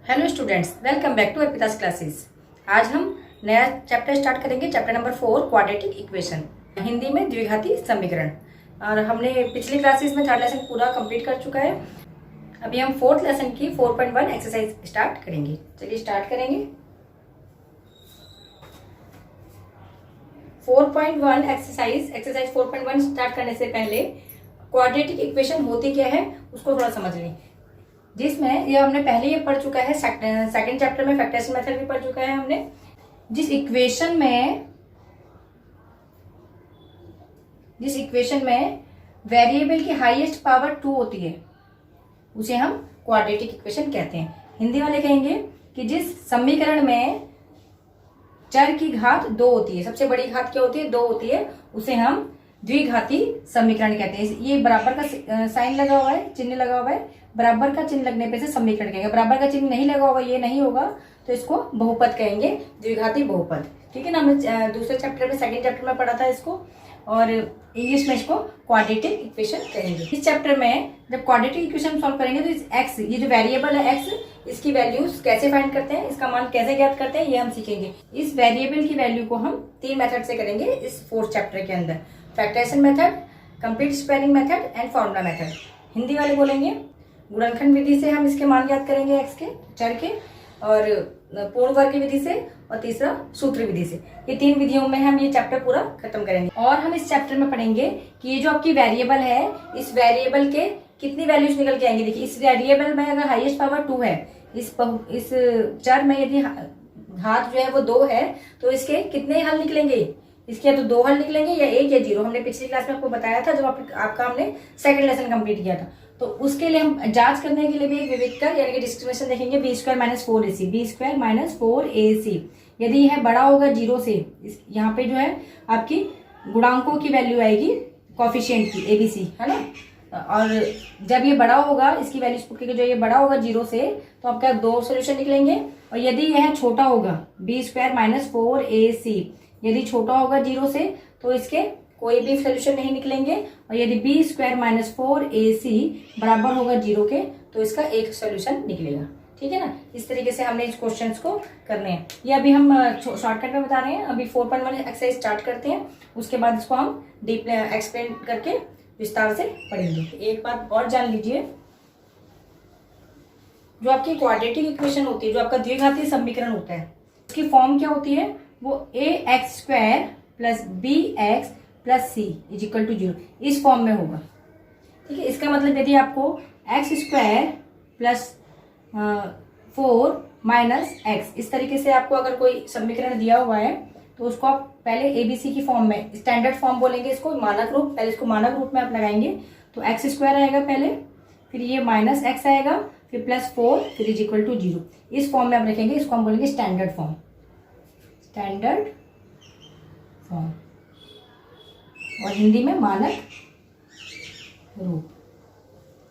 Hello students, welcome back to Arpita's classes. आज हम नया चैप्टर स्टार्ट करेंगे, chapter number 4 quadratic equation, Hindi में द्विघाती समीकरण। और हमने पिछली क्लासेस में थर्ड लेसन पूरा कंप्लीट कर चुका है। अभी हम फोर्थ लेसन की 4.1 एक्सरसाइज स्टार्ट करेंगे। चलिए स्टार्ट करेंगे। 4.1 एक्सरसाइज 4.1 स्टार्ट करने से पहले क्वाड्रेटिक इक्वेशन होती क्या है उसको थोड़ा समझ लें। जिसमें ये हमने पहले ये पढ़ चुका है, सेकंड चैप्टर में फैक्टराइजेशन मेथड भी पढ़ चुका है हमने। जिस इक्वेशन में वेरिएबल की हाईएस्ट पावर 2 होती है उसे हम क्वाड्रेटिक इक्वेशन कहते हैं। हिंदी वाले कहेंगे कि जिस समीकरण में चर की घात 2 होती है, सबसे बड़ी घात क्या होती है, 2 होती है, उसे हम द्विघाती समीकरण कहते हैं। ये बराबर का साइन लगा हुआ है, चिन्ह लगा हुआ है, बराबर का चिन्ह लगने पे से समीकरण कहेंगे। बराबर का चिन्ह नहीं लगा होगा, ये नहीं होगा, तो इसको बहुपद कहेंगे, द्विघाती बहुपद। ठीक है ना। हमने दूसरे चैप्टर में, सेकंड चैप्टर में पढ़ा था इसको, और इंग्लिश में इसको क्वाड्रेटिक इक्वेशन कहेंगे। इस चैप्टर में जब क्वाड्रेटिक इक्वेशन सॉल्व करेंगे तो इस एक्स, ये जो वेरिएबल है एक्स, इसकी वैल्यूज कैसे फाइंड करते हैं, इसका मान कैसे ज्ञात करते हैं, ये हम सीखेंगे। इस वेरिएबल की वैल्यू को हम 3 मेथड से करेंगे इस 4th चैप्टर के अंदर। Factorisation method, complete squaring method and formula method. Hindi वाले बोलेंगे गुणनखंड विधि से हम इसके मान ज्ञात करेंगे एक्स के, चर के, और पूर्ण वर्ग की विधि से, और तीसरा सूत्र विधि से। ये 3 विधियों में हम ये चैप्टर पूरा खत्म करेंगे। और हम इस चैप्टर में पढ़ेंगे कि ये जो आपकी वेरिएबल है, इस वेरिएबल के कितनी वैल्यूज निकल के आएंगी। देखिए, इस वेरिएबल में अगर हाईएस्ट पावर 2 है, इस चर में यदि घात जो है वो 2 है, तो इसके कितने हल निकलेंगे, इसके या तो 2 हल निकलेंगे या 1 या 0। हमने पिछली क्लास में आपको बताया था जब आपका हमने सेकंड लेसन कंप्लीट किया था। तो उसके लिए हम जांच करने के लिए भी एक विविधकर यानी कि डिस्क्रिमिनेशन देखेंगे, b² - 4ac, b² - 4ac। यदि यह बड़ा होगा 0 से, यहाँ पे जो है आपकी गुणांकों की वैल्यू आएगी, कॉफिशिएंट की, abc, है ना। और जब ये बड़ा होगा, इसकी वैल्यू जो ये बड़ा होगा 0 से, तो आपका 2 सोल्यूशन निकलेंगे। और यदि यह छोटा होगा, b² - 4ac, यदि छोटा होगा 0 से, तो इसके कोई भी सोल्यूशन नहीं निकलेंगे। और यदि b² - 4ac बराबर होगा 0 के, तो इसका एक सोल्यूशन निकलेगा। ठीक है ना। इस तरीके से हमने इस क्वेश्चंस को करने हैं। ये अभी हम शॉर्टकट में बता रहे हैं। अभी 4.1 एक्सरसाइज स्टार्ट करते हैं, उसके बाद इसको हम डीप एक्सप्लेन करके विस्तार से पढ़ेंगे। एक बात और जान लीजिए, जो आपकी क्वाड्रेटिक इक्वेशन होती है, जो आपका द्विघाती समीकरण होता है, उसकी फॉर्म क्या होती है, वो ax² + bx + c = 0 इस फॉर्म में होगा। ठीक है। इसका मतलब यदि आपको x² + 4 - x इस तरीके से आपको अगर कोई समीकरण दिया हुआ है, तो उसको आप पहले abc की फॉर्म में, स्टैंडर्ड फॉर्म बोलेंगे इसको, मानक रूप, पहले इसको मानक रूप में आप लगाएंगे। तो x² आएगा पहले, फिर ये -x आएगा, फिर +4, फिर = 0 इस फॉर्म में आप रखेंगे। इसको हम बोलेंगे स्टैंडर्ड फॉर्म, स्टैंडर्ड फॉर्म, और हिंदी में मानक रूप।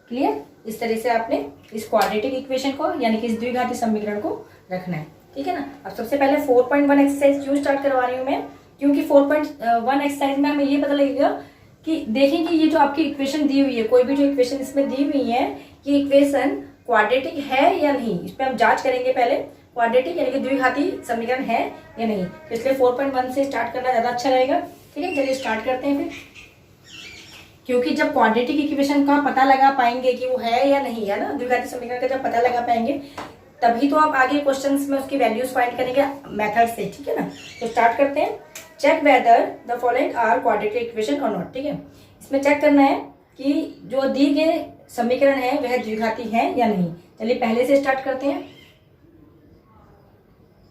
क्लियर। इस तरह से आपने इस क्वाड्रेटिक इक्वेशन को यानी कि इस द्विघाती समीकरण को रखना है। ठीक है ना। अब सबसे पहले 4.1 एक्सरसाइज क्यों स्टार्ट करवा रही हूँ मैं, क्योंकि 4.1 एक्सरसाइज में हमें ये पता लगेगा कि देखें कि ये जो आपकी इक्वेशन दी हुई है, कोई भी जो इक्वेशन इसमें दी हुई है, ये इक्वेशन क्वाड्रेटिक है या नहीं, इस पर हम जांच करेंगे पहले। क्वाड्रेटिक यानी कि द्विघाती समीकरण है या नहीं, तो इसलिए 4.1 से स्टार्ट करना ज्यादा अच्छा रहेगा। ठीक है, चलिए स्टार्ट करते हैं फिर। क्योंकि जब क्वाड्रेटिक इक्वेशन का पता लगा पाएंगे कि वो है या नहीं, है ना, द्विघाती समीकरण का जब पता लगा पाएंगे, तभी तो आप आगे क्वेश्चंस में उसकी वैल्यूज फाइंड करेंगे मेथड से। ठीक है ना। तो स्टार्ट करते हैं। Check whether the following are quadratic equation और नॉट। ठीक है, इसमें चेक करना है कि जो दी गए समीकरण है वह द्विघाती है या नहीं। चलिए पहले से स्टार्ट करते हैं।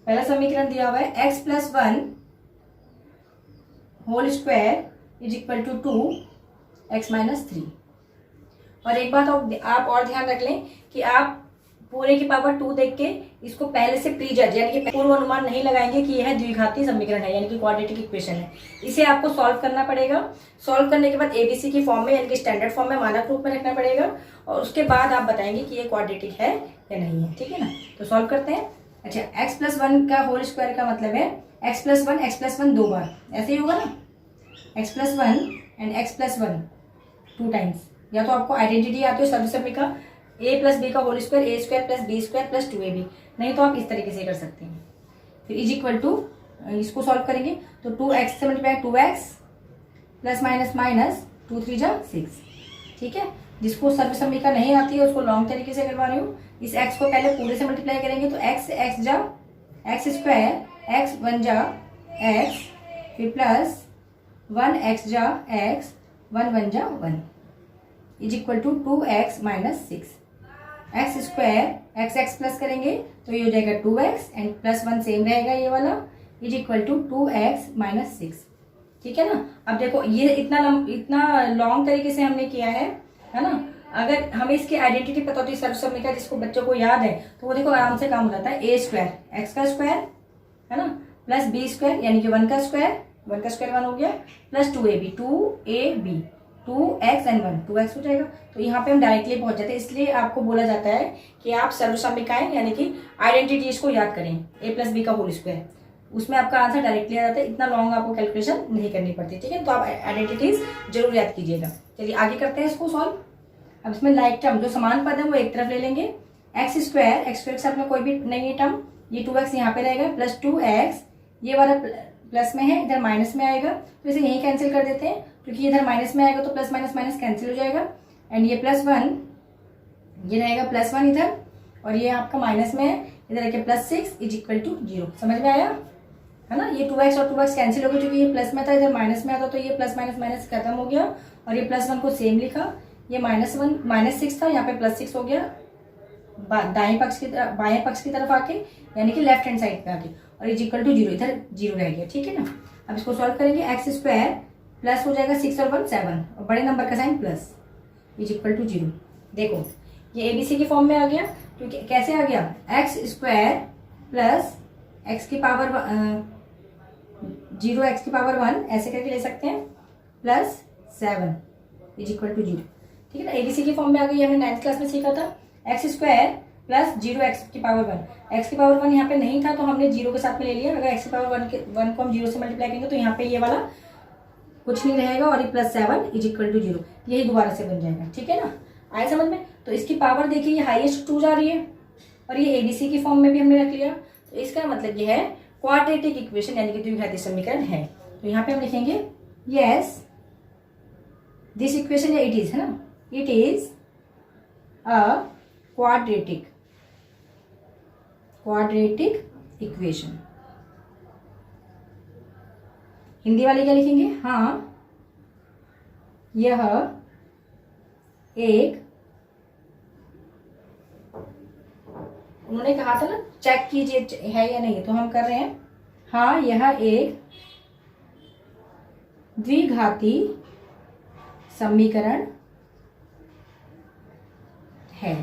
पहला समीकरण दिया हुआ है x + 1 होल स्क्वायर = 2x - 3। और एक बात आप और ध्यान रख लें कि आप पूरे की पावर 2 देख के इसको पहले से प्रीजज यानी कि पूर्व अनुमान नहीं लगाएंगे कि यह द्विघाती समीकरण है यानी कि क्वाड्रेटिक इक्वेशन है। इसे आपको सॉल्व करना पड़ेगा। सॉल्व करने के बाद एबीसी की फॉर्म में यानी कि स्टैंडर्ड फॉर्म में, मानक रूप में रखना पड़ेगा, और उसके बाद आप बताएंगे कि ये क्वाड्रेटिक है या नहीं है। ठीक है ना। तो सॉल्व करते हैं। अच्छा, x + 1 का होल स्क्वायर का मतलब है x + 1 2 बार, ऐसे ही होगा ना, x + 1 एंड x + 1 2 टाइम्स। या तो आपको आइडेंटिटी आती है सर्वसम्य का ए प्लस बी का whole square, a square plus b square plus 2ab। नहीं तो आप इस तरीके से कर सकते हैं। फिर इज इक्वल टू, इसको सॉल्व करेंगे तो 2x से multiply 2x plus minus minus 2 3 जा 6। ठीक है, जिसको सर्व समीकरण नहीं आती है उसको लॉन्ग तरीके से करवा रही हूँ। इस x को पहले पूरे से मल्टीप्लाई करेंगे तो x से x जा एक्स स्क्वायर, x 1 जा x, फिर प्लस 1x जा x 1 1 जा 1 is equal to 2x minus 6। X square x x plus करेंगे तो ये हो जाएगा 2x एंड प्लस 1 सेम रहेगा ये वाला, is equal to 2x minus 6। ठीक है ना। अब देखो ये इतना लॉन्ग तरीके से हमने किया है ना। अगर हमें इसकी आइडेंटिटी पता होती है सर्व समीकरण, जिसको बच्चों को याद है तो वो देखो आराम से काम हो जाता है। ए स्क्वायर एक्स का स्क्वायर है ना, प्लस बी स्क्वायर यानी कि 1 का स्क्वायर, 1 का स्क्वायर 1 हो गया, plus 2ab 2ab 2x and 1 2x हो जाएगा। तो यहाँ पे हम डायरेक्टली पहुंच जाते हैं, इसलिए आपको बोला जाता है कि आप सर्व समीकरण यानी कि आइडेंटिटीज को याद करें। a प्लस बी का होल स्क्वायर, उसमें आपका आंसर डायरेक्टली आ जाता है, इतना लॉन्ग आपको कैलकुलेशन नहीं करनी पड़ती। ठीक है, तो आप आइडेंटिटीज जरूर याद कीजिएगा। चलिए आगे करते हैं इसको सॉल्व। अब इसमें लाइक टर्म जो समान पद है वो एक तरफ ले लेंगे। एक्स स्क्वायर के साथ में कोई भी नहीं है टर्म, ये 2x यहाँ पे रहेगा, प्लस 2x ये वाला प्लस में है, इधर माइनस में आएगा तो इसे यही कैंसिल कर देते हैं, क्योंकि इधर माइनस में आएगा तो प्लस माइनस माइनस कैंसिल हो जाएगा। एंड ये प्लस 1 ये रहेगा प्लस 1 इधर, और ये आपका माइनस में है, इधर रखिए प्लस 6 इज इक्वल टू 0। समझ में आया है ना। ये 2x और 2x कैंसिल हो गया, क्योंकि ये प्लस में था इधर माइनस में आता, तो ये प्लस माइनस माइनस खत्म हो गया, और ये प्लस 1 को सेम लिखा। ये माइनस 6 था, यहाँ पे प्लस 6 हो गया बाएं पक्ष की तरफ आके, यानी कि लेफ्ट हैंड साइड पे आके, और इज इक्वल टू 0 इधर 0 रह गया। ठीक है ना। अब इसको सॉल्व करेंगे। एक्स स्क्वायर प्लस हो जाएगा 6 और 1 7, और बड़े नंबर का sign plus, is equal to 0। देखो ये एबीसी की फॉर्म में आ गया, क्योंकि कैसे आ गया, एक्स स्क्वायर प्लस एक्स की पावर 0 एक्स की पावर 1 ऐसे करके ले सकते हैं, प्लस 7 इज इक्वल टू 0। ठीक है ना, एबीसी की फॉर्म में आ गई, हमने 9th क्लास में सीखा था। एक्स स्क्वायर प्लस 0 एक्स की पावर 1, एक्स की पावर 1 यहाँ पे नहीं था तो हमने 0 के साथ में ले लिया। अगर एक्स की पावर 1 को हम 0 से मल्टीप्लाई करेंगे तो यहाँ पे ये वाला कुछ नहीं रहेगा, और ये प्लस 7 इज इक्वल टू 0, यही दोबारा से बन जाएगा। ठीक है ना, आया समझ में। तो इसकी पावर देखिए ये हाईएस्ट 2 जा रही है, और ये एबीसी की फॉर्म में भी हमने रख लिया, तो इसका मतलब ये है क्वाड्रेटिक इक्वेशन यानी कि द्विघाती समीकरण है। तो यहाँ पे हम लिखेंगे यस दिस इक्वेशन, या इट इज, है ना, it is a quadratic equation. Hindi वाले क्या लिखेंगे, हाँ यह एक, उन्होंने कहा था ना चेक कीजिए है या नहीं, तो हम कर रहे हैं, हाँ यह एक द्विघाती समीकरण है।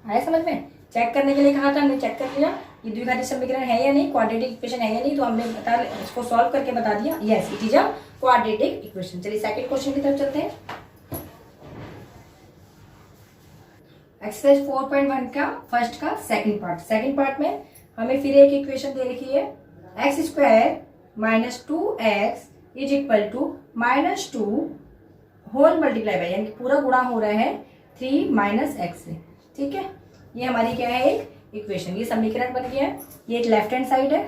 आया समझ में। चेक करने के लिए कहा था, हमने चेक कर लिया ये द्विघाती समीकरण है या नहीं, क्वाड्रेटिक इक्वेशन है या नहीं, तो हमने इसको सॉल्व करके बता दिया, yes it is a quadratic equation. चलिए सेकंड क्वेश्चन की तरफ चलते हैं। एक्सरसाइज 4.1 का फर्स्ट का सेकंड पार्ट में हमें फिर एक इक्वेशन दे रखी है, x square minus 2x is equal to minus 2 whole multiply by, यानी कि पूरा गुणा हो रहा है 3 माइनस एक्स से। ठीक है, ये हमारी क्या है, एक इक्वेशन, ये समीकरण बन गया है। ये एक लेफ्ट हैंड साइड है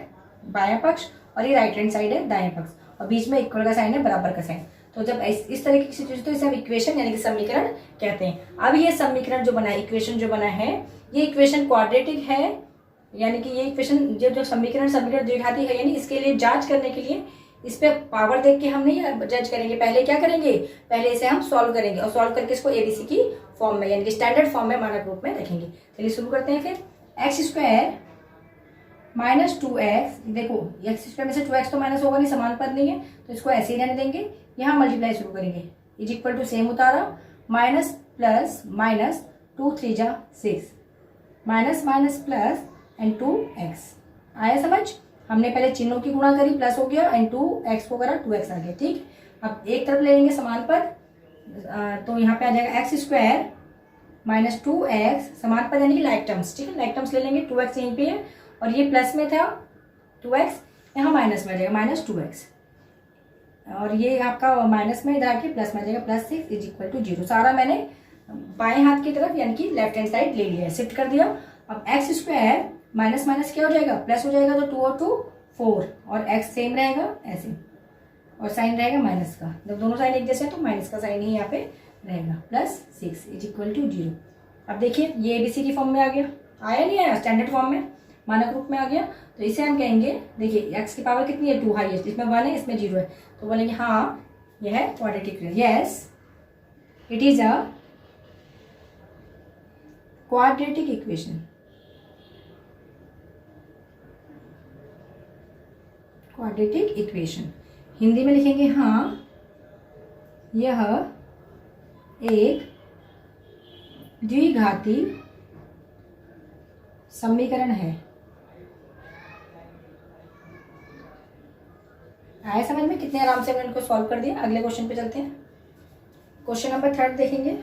बायां पक्ष, और ये राइट हैंड साइड है दायां पक्ष, और बीच में इक्वल का साइन है, बराबर का साइन। तो जब इस तरह की सिचुएशन तो इसे हम इक्वेशन यानी कि समीकरण कहते हैं। अब ये समीकरण जो बना है, इक्वेशन जो बना है, ये इक्वेशन क्वाड्रेटिक है, यानी कि ये इक्वेशन जो समीकरण द्विघाती है, यानी इसके लिए जांच करने के लिए इस पे पावर देख के हम नहीं जज करेंगे, पहले क्या करेंगे, पहले इसे हम सॉल्व करेंगे, और सॉल्व करके इसको एबीसी की फॉर्म में यानी कि स्टैंडर्ड फॉर्म में मानक रूप में रखेंगे। चलिए शुरू करते हैं। फिर एक्स स्क्वायर माइनस 2x, देखो एक्स स्क्वायर में से 2x तो माइनस होगा नहीं, समान पद नहीं है, तो इसको ऐसे ही रहने देंगे। यहाँ मल्टीप्लाई शुरू करेंगे, इज इक्वल टू सेम उतारा, माइनस प्लस माइनस 2 3 जा 6, minus minus plus and 2x। आया समझ। हमने पहले चिन्हों की गुणा करी, प्लस हो गया, एंड 2x को करा 2x आ गया। ठीक, अब एक तरफ ले लेंगे समान पद, तो यहाँ पे आ जाएगा एक्स स्क्वायर माइनस 2x, समान पद यानी कि लाइक टर्म्स। ठीक है, लाइक टर्म्स ले लेंगे, 2x यहीं पे है, और ये प्लस में था 2x, यहाँ माइनस में आ जाएगा माइनस 2x, और ये आपका माइनस में इधर आके प्लस में आ जाएगा प्लस 6 इज इक्वल टू 0। सारा मैंने बाएं हाथ की तरफ यानी कि लेफ्ट हैंड साइड ले लिया, शिफ्ट कर दिया। अब एक्स स्क्वायर माइनस माइनस क्या हो जाएगा, प्लस हो जाएगा, तो 2 और 2 4, और एक्स सेम रहेगा ऐसे, और साइन रहेगा माइनस का। जब दोनों साइन एक जैसे हैं तो माइनस का साइन ही यहाँ पे रहेगा, प्लस 6 इज इक्वल टू 0। अब देखिए ये एबीसी की फॉर्म में आ गया, आया नहीं आया, स्टैंडर्ड फॉर्म में, मानक रूप में आ गया। तो इसे हम कहेंगे, देखिए एक्स की पावर कितनी है, 2 हाईएस्ट, इसमें 1 है इसमें 0 है, तो बोलेंगे हाँ यह है quadratic, yes it is a quadratic equation. Quadratic equation Hindi में लिखेंगे, हाँ यह एक द्विघाती समीकरण है। आए समझ में, कितने आराम से मैंने इनको सॉल्व कर दिया। अगले क्वेश्चन पे चलते हैं। क्वेश्चन नंबर 3 देखेंगे।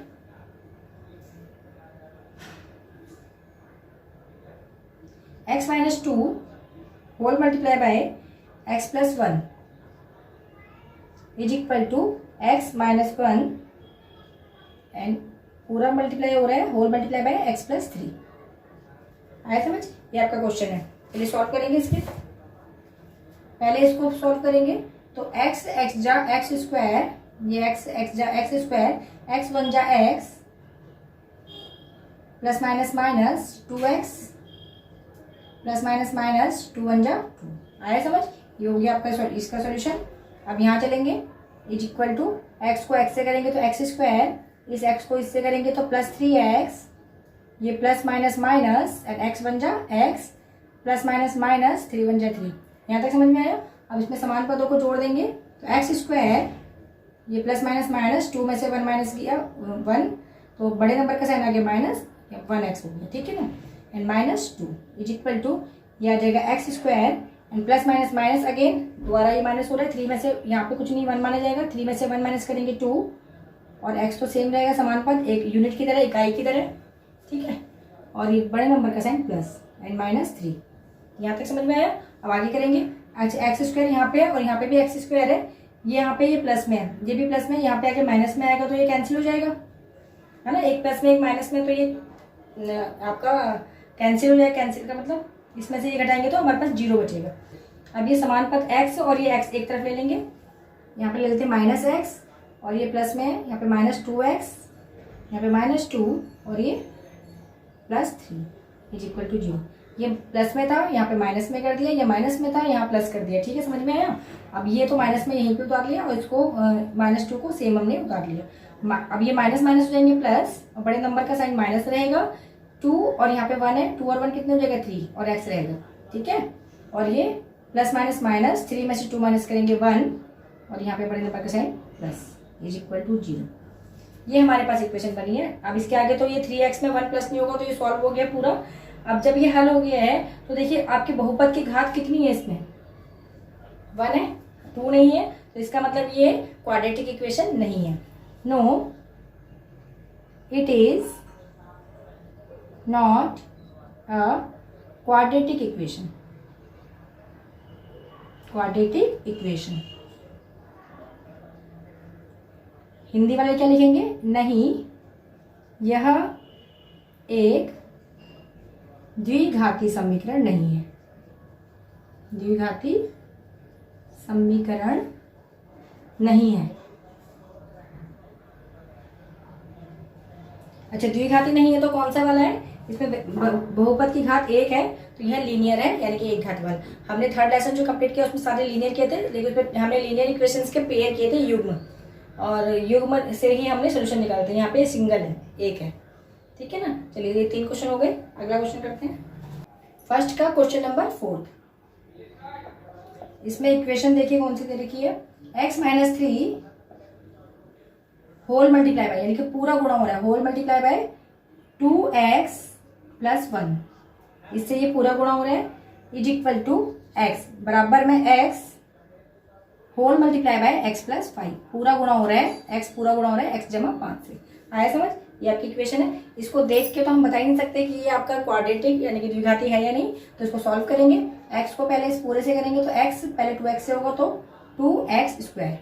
x minus 2 whole multiply by x plus 1 is equal to x minus 1 and पूरा मल्टीप्लाई हो रहा है, whole multiply by x plus 3। आया समझ, ये आपका क्वेश्चन है। चलिए सॉल्व करेंगे इसके, पहले इसको सॉल्व करेंगे। तो x जा एक्स स्क्वायर, ये x जा एक्स स्क्वायर, x 1 जा x plus minus minus 2x plus minus minus 2 1 जा 2। आया समझ, ये हो गया आपका इसका सॉल्यूशन। अब यहाँ चलेंगे, इज इक्वल टू x को x से करेंगे तो x स्क्वायर, इस x को इससे करेंगे तो प्लस 3x, ये plus minus minus and x 1 जा x प्लस माइनस माइनस 3 1 जा 3। यहाँ तक समझ में आया। अब इसमें समान पदों को जोड़ देंगे, तो x स्क्वायर, ये प्लस माइनस माइनस 2 में से 1 माइनस किया 1, तो बड़े नंबर का साइन आ गया माइनस, 1x हो गया, ठीक है ना, and minus 2 is equal to, ये आ जाएगा x square and plus minus minus again, दोबारा ये माइनस हो रहा है, 3 में से यहाँ पे कुछ नहीं 1 माना जाएगा, 3 में से 1 माइनस करेंगे 2, और x तो सेम रहेगा समान पद, एक यूनिट की तरह, इकाई की तरह, ठीक है, और ये बड़े नंबर का साइन प्लस एंड माइनस 3। यहाँ तक समझ में आया। अब आगे करेंगे, अच्छा एक्स स्क्वायर यहाँ पे है और यहाँ पे भी एक्स स्क्वायर है, ये यहाँ पे ये प्लस में है, ये भी प्लस में, यहाँ पे आके माइनस में आएगा तो ये कैंसिल हो जाएगा, है ना, एक प्लस में एक माइनस में, तो ये आपका कैंसिल हो जाएगा। कैंसिल का मतलब इसमें से ये घटाएंगे तो हमारे पास 0 बचेगा। अब ये समान पद x और ये x एक तरफ ले लेंगे, यहाँ पे ले लेते हैं माइनस एक्स, और ये प्लस में है, यहाँ पे माइनस 2x, यहाँ पे माइनस 2 और ये प्लस 3 इज इक्वल टू 0। ये प्लस में था, यहाँ पे माइनस में कर दिया, ये माइनस में था, यहाँ प्लस कर दिया, ठीक है, समझ में आया। अब ये तो माइनस में यहीं पे उतार लिया, और इसको माइनस 2 को सेम हमने उतार लिया। अब ये माइनस माइनस हो जाएंगे प्लस, और बड़े नंबर का साइन माइनस रहेगा, 2 और यहाँ पे 1 है, 2 और 1 कितने हो जाएगा 3, और x रहेगा, ठीक है, और ये प्लस माइनस माइनस 3 में से 2 माइनस करेंगे 1, और यहाँ पे बड़े नंबर का sign plus is equal to 0। ये हमारे पास इक्वेशन बनी है। अब इसके आगे तो ये 3x में 1 प्लस नहीं होगा, तो ये सॉल्व हो गया पूरा। अब जब ये हल हो गया है तो देखिए आपके बहुपद की घात कितनी है, इसमें 1 है, 2 नहीं है, तो इसका मतलब ये क्वाड्रेटिक इक्वेशन नहीं है। No it is not a quadratic equation. Quadratic equation Hindi वाले क्या लिखेंगे, नहीं यह एक द्विघाती समीकरण नहीं है। द्विघाती समीकरण नहीं है। अच्छा, द्विघाती नहीं है तो कौन सा वाला है, इसमें बहुपद की घात 1 है, तो यह लीनियर है, यानी कि एक घात वाला। हमने थर्ड लेसन जो कंप्लीट किया उसमें सारे लीनियर किए थे, लेकिन उसमें हमने लीनियर इक्वेशंस के पेयर किए थे, युग्म, और युग्म से ही हमने सोल्यूशन निकाले थे। यहाँ पे सिंगल है, 1 है, ठीक है ना। चलिए ये 3 क्वेश्चन हो गए। अगला क्वेश्चन करते हैं। फर्स्ट का क्वेश्चन नंबर 4। इसमें इक्वेशन देखिए कौन सी दे रखी है, x minus 3 whole multiply by, यानी कि पूरा गुणा हो रहा है, whole multiply bye 2x plus 1, इससे ये पूरा गुणा हो रहा है, इज इक्वल टू x बराबर में x whole multiply by x plus 5, पूरा गुणा हो रहा है, x पूरा गुणा हो रहा है x जमा 5 से। आया समझ, ये आपकी इक्वेशन है। इसको देख के तो हम बता ही नहीं सकते कि ये आपका क्वाड्रेटिक यानी कि द्विघाती है या नहीं, तो इसको सॉल्व करेंगे। x को पहले इस पूरे से करेंगे तो x पहले 2x से होगा तो 2x स्क्वायर,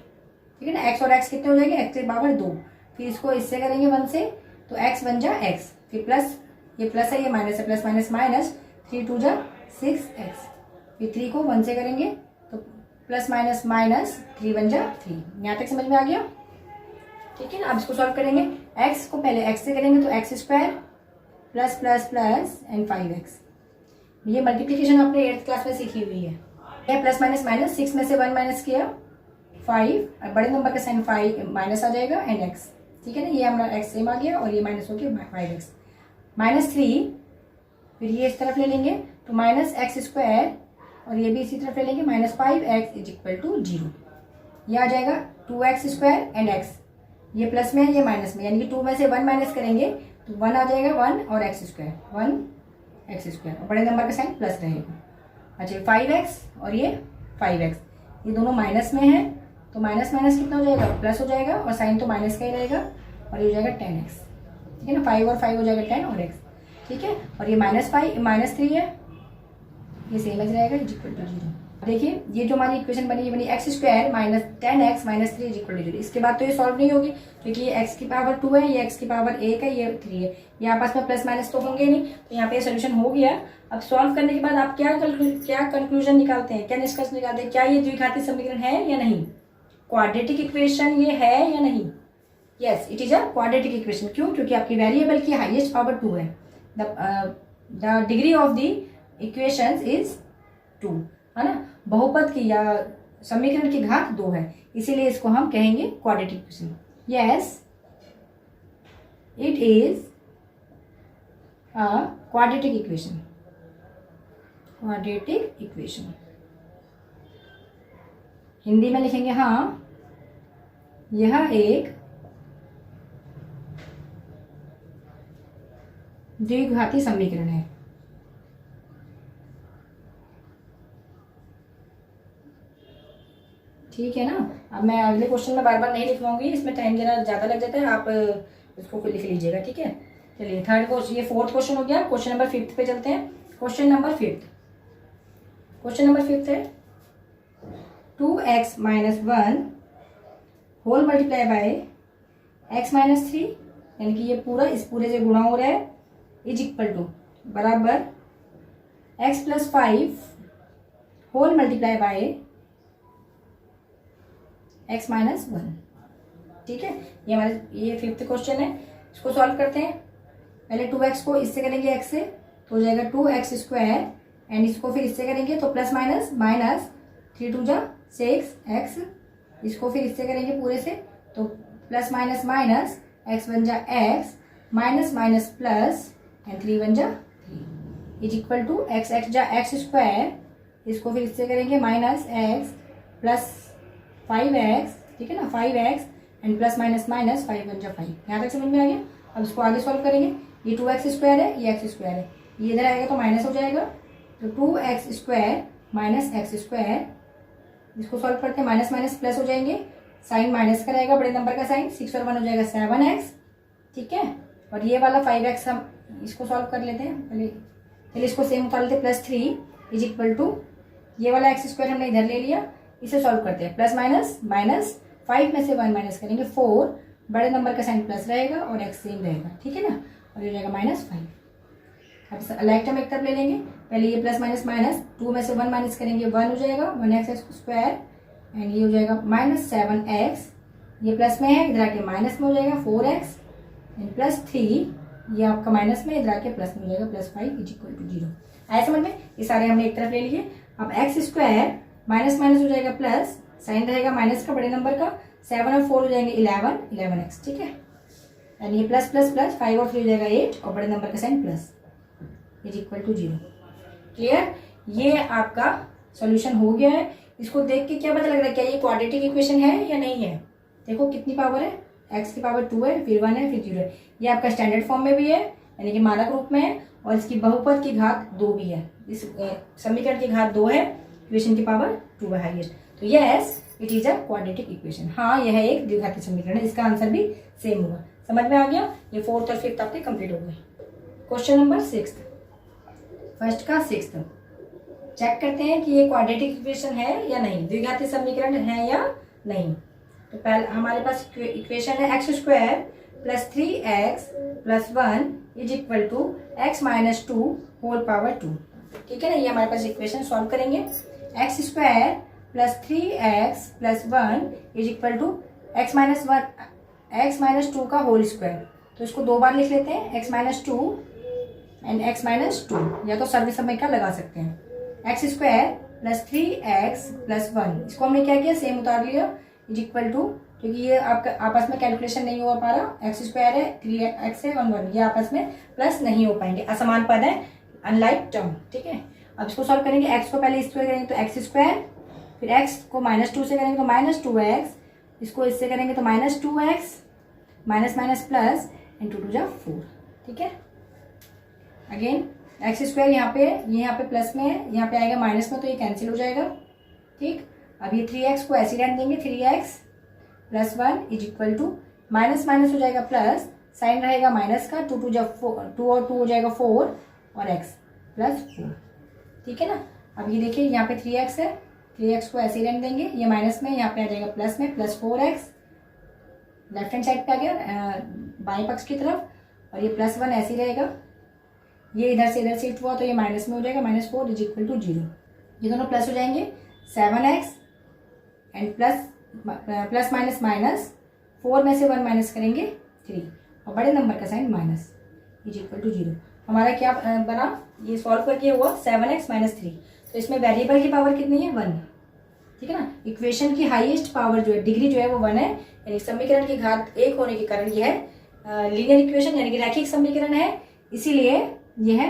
ठीक है ना, x और x कितने हो जाएंगे, x के बराबर 2, फिर इसको इससे करेंगे 1 से, तो x बन जा x, फिर प्लस, ये प्लस है ये माइनस है, प्लस माइनस माइनस, 3 2 जा 6x, फिर 3 को 1 से करेंगे तो प्लस माइनस माइनस 3 बन जा 3। यहाँ तक समझ में आ गया? ठीक है ना। अब इसको सॉल्व करेंगे। x को पहले x से करेंगे तो x square plus plus plus and 5x, ये मल्टीप्लिकेशन आपने 8th क्लास में सीखी हुई है। यह प्लस माइनस माइनस, 6 में से 1 माइनस किया 5, बड़े नंबर का साइन 5 माइनस आ जाएगा एंड x, ठीक है ना। ये हमारा x सेम आ गया और ये माइनस हो गया 5x, माइनस 3, फिर ये इस तरफ ले लेंगे तो माइनस एक्स स्क्वायर, और ये भी इसी तरफ ले लेंगे minus 5x is equal to 0। ये आ जाएगा 2x स्क्वायर एंड x, ये प्लस में है ये माइनस में, यानी कि 2 में से 1 माइनस करेंगे तो 1 आ जाएगा 1 और x स्क्वायर 1x स्क्वायर, और बड़े नंबर का साइन प्लस रहेगा। अच्छा 5x और ये 5x, ये दोनों माइनस में है तो माइनस माइनस कितना हो जाएगा, प्लस हो जाएगा, और साइन तो माइनस का ही रहेगा, और ये हो जाएगा 10x, ठीक है ना। 5 और 5 हो जाएगा 10 और x, ठीक है। और ये -3 है, ये सेम एज रहेगा इज इक्वल टू 0। देखिए ये जो हमारी इक्वेशन बनी, ये बनी x square minus 10x minus 3 is equal to 0। इसके बाद तो ये सॉल्व नहीं होगी क्योंकि ये x की पावर 2 है, ये x की पावर 1 है, ये 3 है, ये आपस में प्लस माइनस तो होंगे नहीं, तो यहाँ पे सोल्यूशन हो गया। अब सॉल्व करने के बाद आप क्या कंक्लूजन निकालते हैं, क्या निष्कर्ष निकालते हैं, क्या ये द्विघाती समीकरण है या नहीं, क्वाड्रेटिक इक्वेशन ये है या नहीं? Yes, it is a quadratic equation. क्यों? क्योंकि आपकी वेरिएबल की हाईएस्ट पावर 2 है, the degree of the equations is 2, है ना। बहुपद की या समीकरण की घात 2 है, इसीलिए इसको हम कहेंगे quadratic equation. Yes, it is a quadratic equation, quadratic equation. Hindi में लिखेंगे हाँ, यह एक द्विघाती समीकरण है। ठीक है ना। अब मैं अगले क्वेश्चन में बार बार नहीं लिखवाऊंगी, इसमें टाइम जरा ज्यादा लग जाता है, आप इसको फिर लिख लीजिएगा, ठीक है। चलिए थर्ड क्वेश्चन, ये 4th क्वेश्चन हो गया। क्वेश्चन नंबर 5th पे चलते हैं। क्वेश्चन नंबर 5th है 2x minus 1 whole multiply by x minus 3, यानी कि ये पूरा इस पूरे से गुणा हो रहा है, इज इक्वल टू बराबर x plus 5 whole multiply by x minus 1, ठीक है। ये हमारे ये 5th क्वेश्चन है, इसको सॉल्व करते हैं। पहले 2x को इससे करेंगे x से तो हो जाएगा 2x स्क्वायर, एंड इसको फिर इससे करेंगे तो प्लस माइनस माइनस 3 2 जा 6x, इसको फिर इससे करेंगे पूरे से तो प्लस माइनस माइनस x बन जा x, minus minus plus and 3 बन जा 3 इज इक्वल टू x जा x स्क्वायर, इसको फिर इससे करेंगे माइनस x प्लस 5x, ठीक है ना, 5x and plus minus minus 5 बन जा 5। यहाँ तक समझ में आ गया। अब इसको आगे सॉल्व करेंगे। ये 2x स्क्वायर है, ये x स्क्वायर है, ये इधर आएगा तो माइनस हो जाएगा, तो 2x square minus x square, इसको सॉल्व करते हैं, माइनस माइनस प्लस हो जाएंगे, साइन माइनस का रहेगा, बड़े नंबर का साइन, 6 और 1 हो जाएगा 7x, ठीक है। और ये वाला 5x हम इसको सॉल्व कर लेते हैं, पहले इसको सेम उतार लेते हैं, प्लस 3 इज इक्वल टू ये वाला x स्क्वायर हमने इधर ले लिया, इसे सॉल्व करते हैं। प्लस माइनस माइनस 5 में से 1 माइनस करेंगे 4, बड़े नंबर का साइन प्लस रहेगा और x सेम रहेगा, ठीक है ना, और ये हो जाएगा -5। अब लाइक टर्म एक तरफ ले लेंगे, पहले ये प्लस माइनस माइनस 2 में से 1 माइनस करेंगे 1 हो जाएगा 1x स्क्वायर, एंड ये हो जाएगा -7x, ये प्लस में है, इधर आके माइनस में हो जाएगा 4x एंड प्लस 3, ये आपका माइनस में, इधर आके प्लस में हो जाएगा +5 इज इक्वल टू 0। आया समझ में? ये सारे हमने एक तरफ ले लिए। अब x स्क्वायर माइनस माइनस हो जाएगा प्लस, साइन रहेगा माइनस का, बड़े नंबर का, 7 और 4 हो जाएंगे 11x, ठीक है। यानी ये प्लस प्लस प्लस 5 और 3 हो जाएगा 8, और बड़े नंबर का sign plus is equal to 0। Clear? ये आपका सॉल्यूशन हो गया है। इसको देख के क्या पता लग रहा है, क्या ये क्वाड्रेटिक इक्वेशन है या नहीं है? देखो कितनी पावर है, x की पावर 2 है, फिर 1 है, फिर 0 है। ये आपका स्टैंडर्ड फॉर्म में भी है, यानी कि मानक रूप में है, और इसकी बहुपद की घात 2 भी है। इस समीकरण की घात 2 है, इक्वेशन की पावर 2 है हाईएस्ट। तो yes, it is a quadratic equation. हाँ, यह एक द्विघाती समीकरण है, इसका आंसर भी सेम होगा। समझ में आ गया? ये 4th और 5th आपके कंप्लीट हो गए। क्वेश्चन नंबर 6, फर्स्ट का 6th चेक करते हैं कि ये क्वाड्रेटिक इक्वेशन है या नहीं, द्विघाती समीकरण है या नहीं। तो पहले हमारे पास इक्वेशन है x square plus 3x plus 1 is equal to x minus 2 whole power 2। ठीक है ना, ये हमारे पास इक्वेशन सॉल्व करेंगे। X square plus 3x plus 1 is equal to x minus 2 का होल स्क्वायर। तो इसको दो बार लिख लेते हैं, x minus 2 and x minus 2, या तो सर्व समय का लगा सकते हैं। X square plus 3x plus 1, इसको हमने क्या किया, सेम उतार लिया, इज इक्वल टू, क्योंकि ये आपका आपस में कैलकुलेशन नहीं हो पा रहा, एक्स स्क्वायर है 3x है 1 ये आपस में प्लस नहीं हो पाएंगे, असमान पद है, अनलाइक टर्म। ठीक है, अब इसको सॉल्व करेंगे। एक्स को पहले स्क्वायर करेंगे तो एक्स स्क्वायर, फिर एक्स को माइनस 2 से करेंगे तो माइनस 2x, इसको इससे करेंगे तो minus 2x, minus minus plus, and 2 2 4। ठीक है, अगेन एक्स स्क्वायर यहाँ पे प्लस में है, यहाँ पे आएगा माइनस में, तो ये कैंसिल हो जाएगा। ठीक, अब ये 3x को ऐसे रहने देंगे, 3x plus 1 is equal to minus minus हो जाएगा प्लस, साइन रहेगा माइनस का, 2 2 2 और 2 हो जाएगा 4 और x प्लस 4। ठीक है ना, अब ये देखिए यहाँ पे 3x है, 3x को ऐसे ही रहने देंगे, ये माइनस में, यहाँ पे आ जाएगा प्लस में, plus 4x left hand side पे आ गया बाएं पक्ष की तरफ, और ये प्लस 1 ऐसे ही रहेगा, ये इधर से इधर शिफ्ट हुआ तो ये माइनस में हो जाएगा, माइनस 4 इज इक्वल टू 0। ये दोनों प्लस हो जाएंगे, 7x and plus minus minus, 4 में से 1 माइनस करेंगे 3, और बड़े नंबर का sign minus, is equal to 0। हमारा क्या बना, ये सॉल्व करके हुआ 7x माइनस 3। तो इसमें वेरिएबल की पावर कितनी है, 1। ठीक है ना, इक्वेशन की हाईएस्ट पावर जो है, डिग्री जो है वो 1 है, यानी समीकरण की घात 1 होने के कारण यह है लीनियर इक्वेशन यानी कि रैखिक समीकरण है, इसीलिए यह है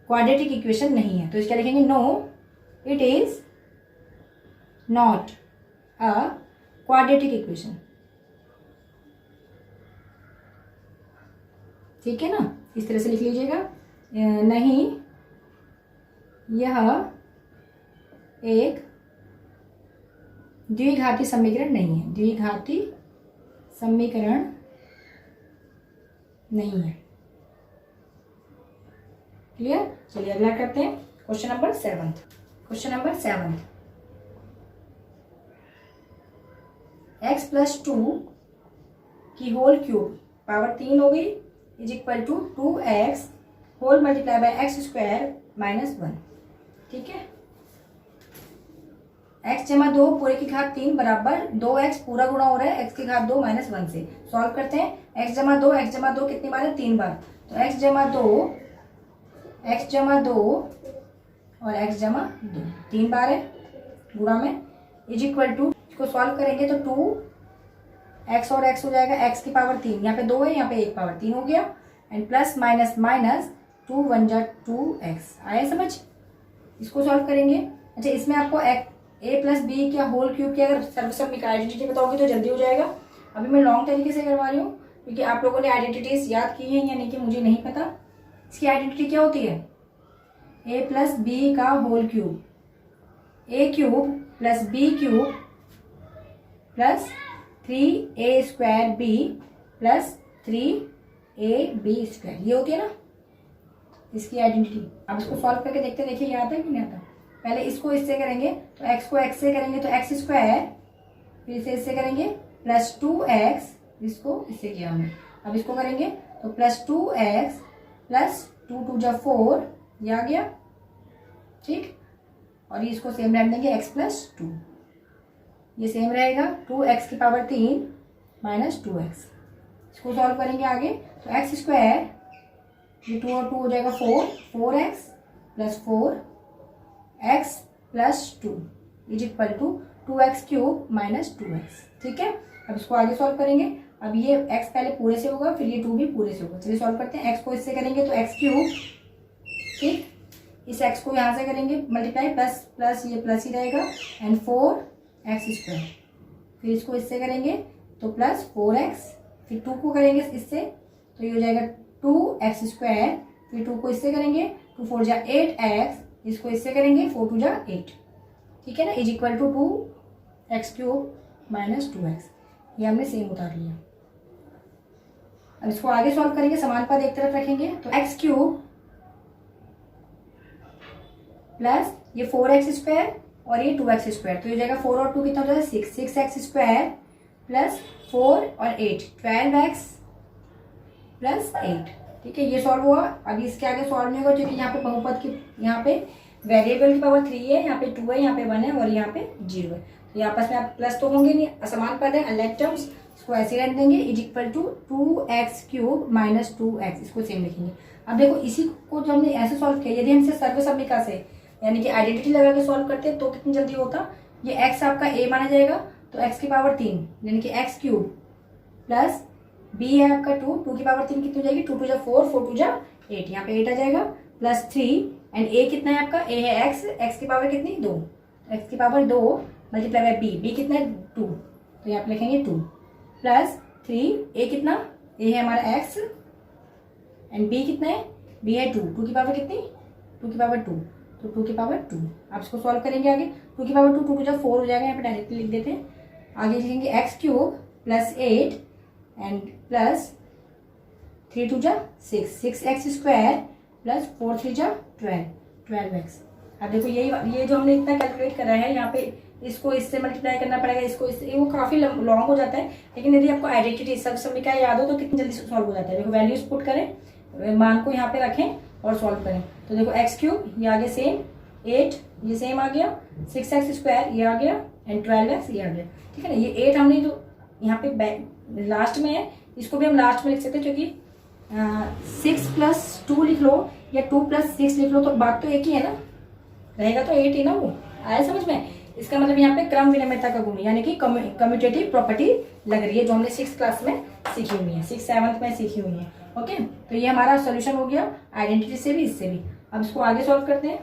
क्वाड्रेटिक इक्वेशन नहीं है। तो इसका लिखेंगे no it is not a quadratic equation. ठीक है ना, इस तरह से लिख लीजिएगा, नहीं यह एक द्विघाती समीकरण नहीं है, द्विघाती समीकरण नहीं है। क्लियर, चलिए अगला करते हैं, question number 7। Question number 7, x plus 2 की होल क्यूब पावर 3 हो गई, is equal to 2x whole multiply by x square minus 1। ठीक है, x जमा 2 पूरे की घात 3 बराबर 2x पूरा गुणा हो रहा है x की घात 2 माइनस 1 से। सॉल्व करते हैं, x जमा 2 कितनी बार है, 3 बार, तो x जमा 2 और x जमा 2 3 बार है गुणा में, इज इक्वल टू, इसको सॉल्व करेंगे तो 2x और x हो जाएगा, x की पावर 3, यहाँ पे 2 है, यहाँ पे 1 पावर 3 हो गया, एंड प्लस माइनस माइनस 2 1 जा 2x। आया समझ, इसको सॉल्व करेंगे। अच्छा, इसमें आपको a प्लस बी क्या होल क्यूब की अगर सर्वसम्मिक आइडेंटिटी बताओगे तो जल्दी हो जाएगा। अभी मैं लॉन्ग तरीके से करवा रही हूँ, क्योंकि आप लोगों ने आइडेंटिटीज याद की है या नहीं कि मुझे नहीं पता। इसकी आइडेंटिटी क्या होती है, a प्लस बी का whole cube, a cube plus b cube plus 3a square b plus 3ab square, ये होती है ना इसकी आइडेंटिटी। अब इसको सॉल्व करके देखते, देखिए ये आता है कि नहीं आता। पहले इसको इससे करेंगे तो x को x से करेंगे तो x स्क्वायर, फिर इसे इससे करेंगे प्लस 2x, इसको इससे किया हमने, अब इसको करेंगे तो प्लस 2x प्लस 2 2 जा 4, ये आ गया। ठीक, और ये इसको सेम रहने देंगे x प्लस 2, ये सेम रहेगा, 2x की पावर 3 माइनस 2x। इसको सॉल्व करेंगे आगे तो x स्क्वायर, ये 2 और 2 हो जाएगा 4x plus 4x plus 2 is equal to 2x cube minus 2x। ठीक है, अब इसको आगे सॉल्व करेंगे। अब ये x पहले पूरे से होगा, फिर ये 2 भी पूरे से होगा। चलिए सॉल्व करते हैं, x को इससे करेंगे तो x क्यूब, ठीक, इस x को यहाँ से करेंगे मल्टीप्लाई, प्लस प्लस ये प्लस ही रहेगा, एंड 4x स्क्वायर, फिर इसको इससे करेंगे तो प्लस 4x, फिर 2 को करेंगे इससे तो ये हो जाएगा 2x स्क्वायर, फिर 2 को इससे करेंगे 2 4 जा 8x, इसको इससे करेंगे 4 2 जा 8। ठीक है ना, is equal to 2x cube minus 2x, ये हमने सेम उतार लिया। अब इसको आगे सॉल्व करेंगे, समान पद एक तरफ रखेंगे तो x क्यूब प्लस ये 4x स्क्वायर और ये 2x स्क्वायर, तो ये जाएगा 4 और 2 कितना हो जाएगा 6, 6x स्क्वायर प्लस 4 और 8 12x प्लस 8। ठीक है, ये सॉल्व हुआ। अभी इसके आगे सॉल्व नहीं होगा क्योंकि यहाँ पे बहुपद की, यहाँ पे वेरिएबल की पावर 3 है, यहाँ पे 2 है, यहाँ पे 1 है और यहाँ पे 0 है। तो ये आपस में आप प्लस तो होंगे नहीं, असमान पद है, अनलाइक टर्म्स, इसको ऐसे रहने देंगे। Is equal to 2x³ minus 2x, इसको सेम लिखेंगे। अब देखो इसी को जो हमने ऐसे सॉल्व किया, यदि हम इसे सर्वसम्मिका से यानी कि आइडेंटिटी लगा के सॉल्व करते हैं तो कितनी जल्दी होता। ये x आपका a माना जाएगा, तो x की पावर 3 यानी कि x³ प्लस b है आपका 2 की पावर 3 कितनी हो जाएगी, 2 2 जा 4, 4 2 जा 8, यहाँ पे 8 आ जाएगा, प्लस 3 एंड a कितना है आपका, a है x की पावर कितनी 2, x की पावर 2 मल्टीप्लाई बाय b कितना है 2, तो यहाँ पे लिखेंगे 2 प्लस 3 a कितना, a है हमारा x एंड b कितना है, b है 2 की पावर कितनी 2 की पावर 2, तो 2 की पावर 2। आप इसको सॉल्व करेंगे आगे, 2 की पावर 2 2 जा 4 हो जाएगा, यहाँ पे डायरेक्टली लिख देते हैं। आगे लिखेंगे x³ प्लस 8 एंड प्लस 3 2 जा 6x² प्लस 4 3 जा 12x। अब देखो ये जो हमने इतना कैलकुलेट करा है, यहाँ पे इसको इससे मल्टीप्लाई करना पड़ेगा, इसको इससे, वो काफी लॉन्ग हो जाता है। लेकिन यदि आपको आइडेंटिटी सर्वसम्मिका याद हो तो कितनी जल्दी सॉल्व हो जाता है। देखो वैल्यूज पुट करें, मान को यहाँ पे रखें और सॉल्व करें। तो देखो x³ ये आ गया सेम, 8 ये सेम आ गया, 6x² ये आ गया एंड 12x ये आ गया। ठीक है ना, ये 8 हमने जो यहाँ पे लास्ट में है, इसको भी हम लास्ट में लिख सकते हैं क्योंकि 6 + 2 लिख लो या 2 + 6 लिख लो तो बात तो एक ही है ना, रहेगा तो 8 ही ना। वो आया समझ में। इसका मतलब यहाँ पे क्रम विनिमयता का गुण यानी कि कम्यूटेटिव प्रॉपर्टी लग रही है, जो हमने 6th क्लास में सीखी हुई है, 6th 7th में सीखी हुई है। ओके, तो ये हमारा सोल्यूशन हो गया आइडेंटिटी से भी, इससे भी। अब इसको आगे सॉल्व करते हैं।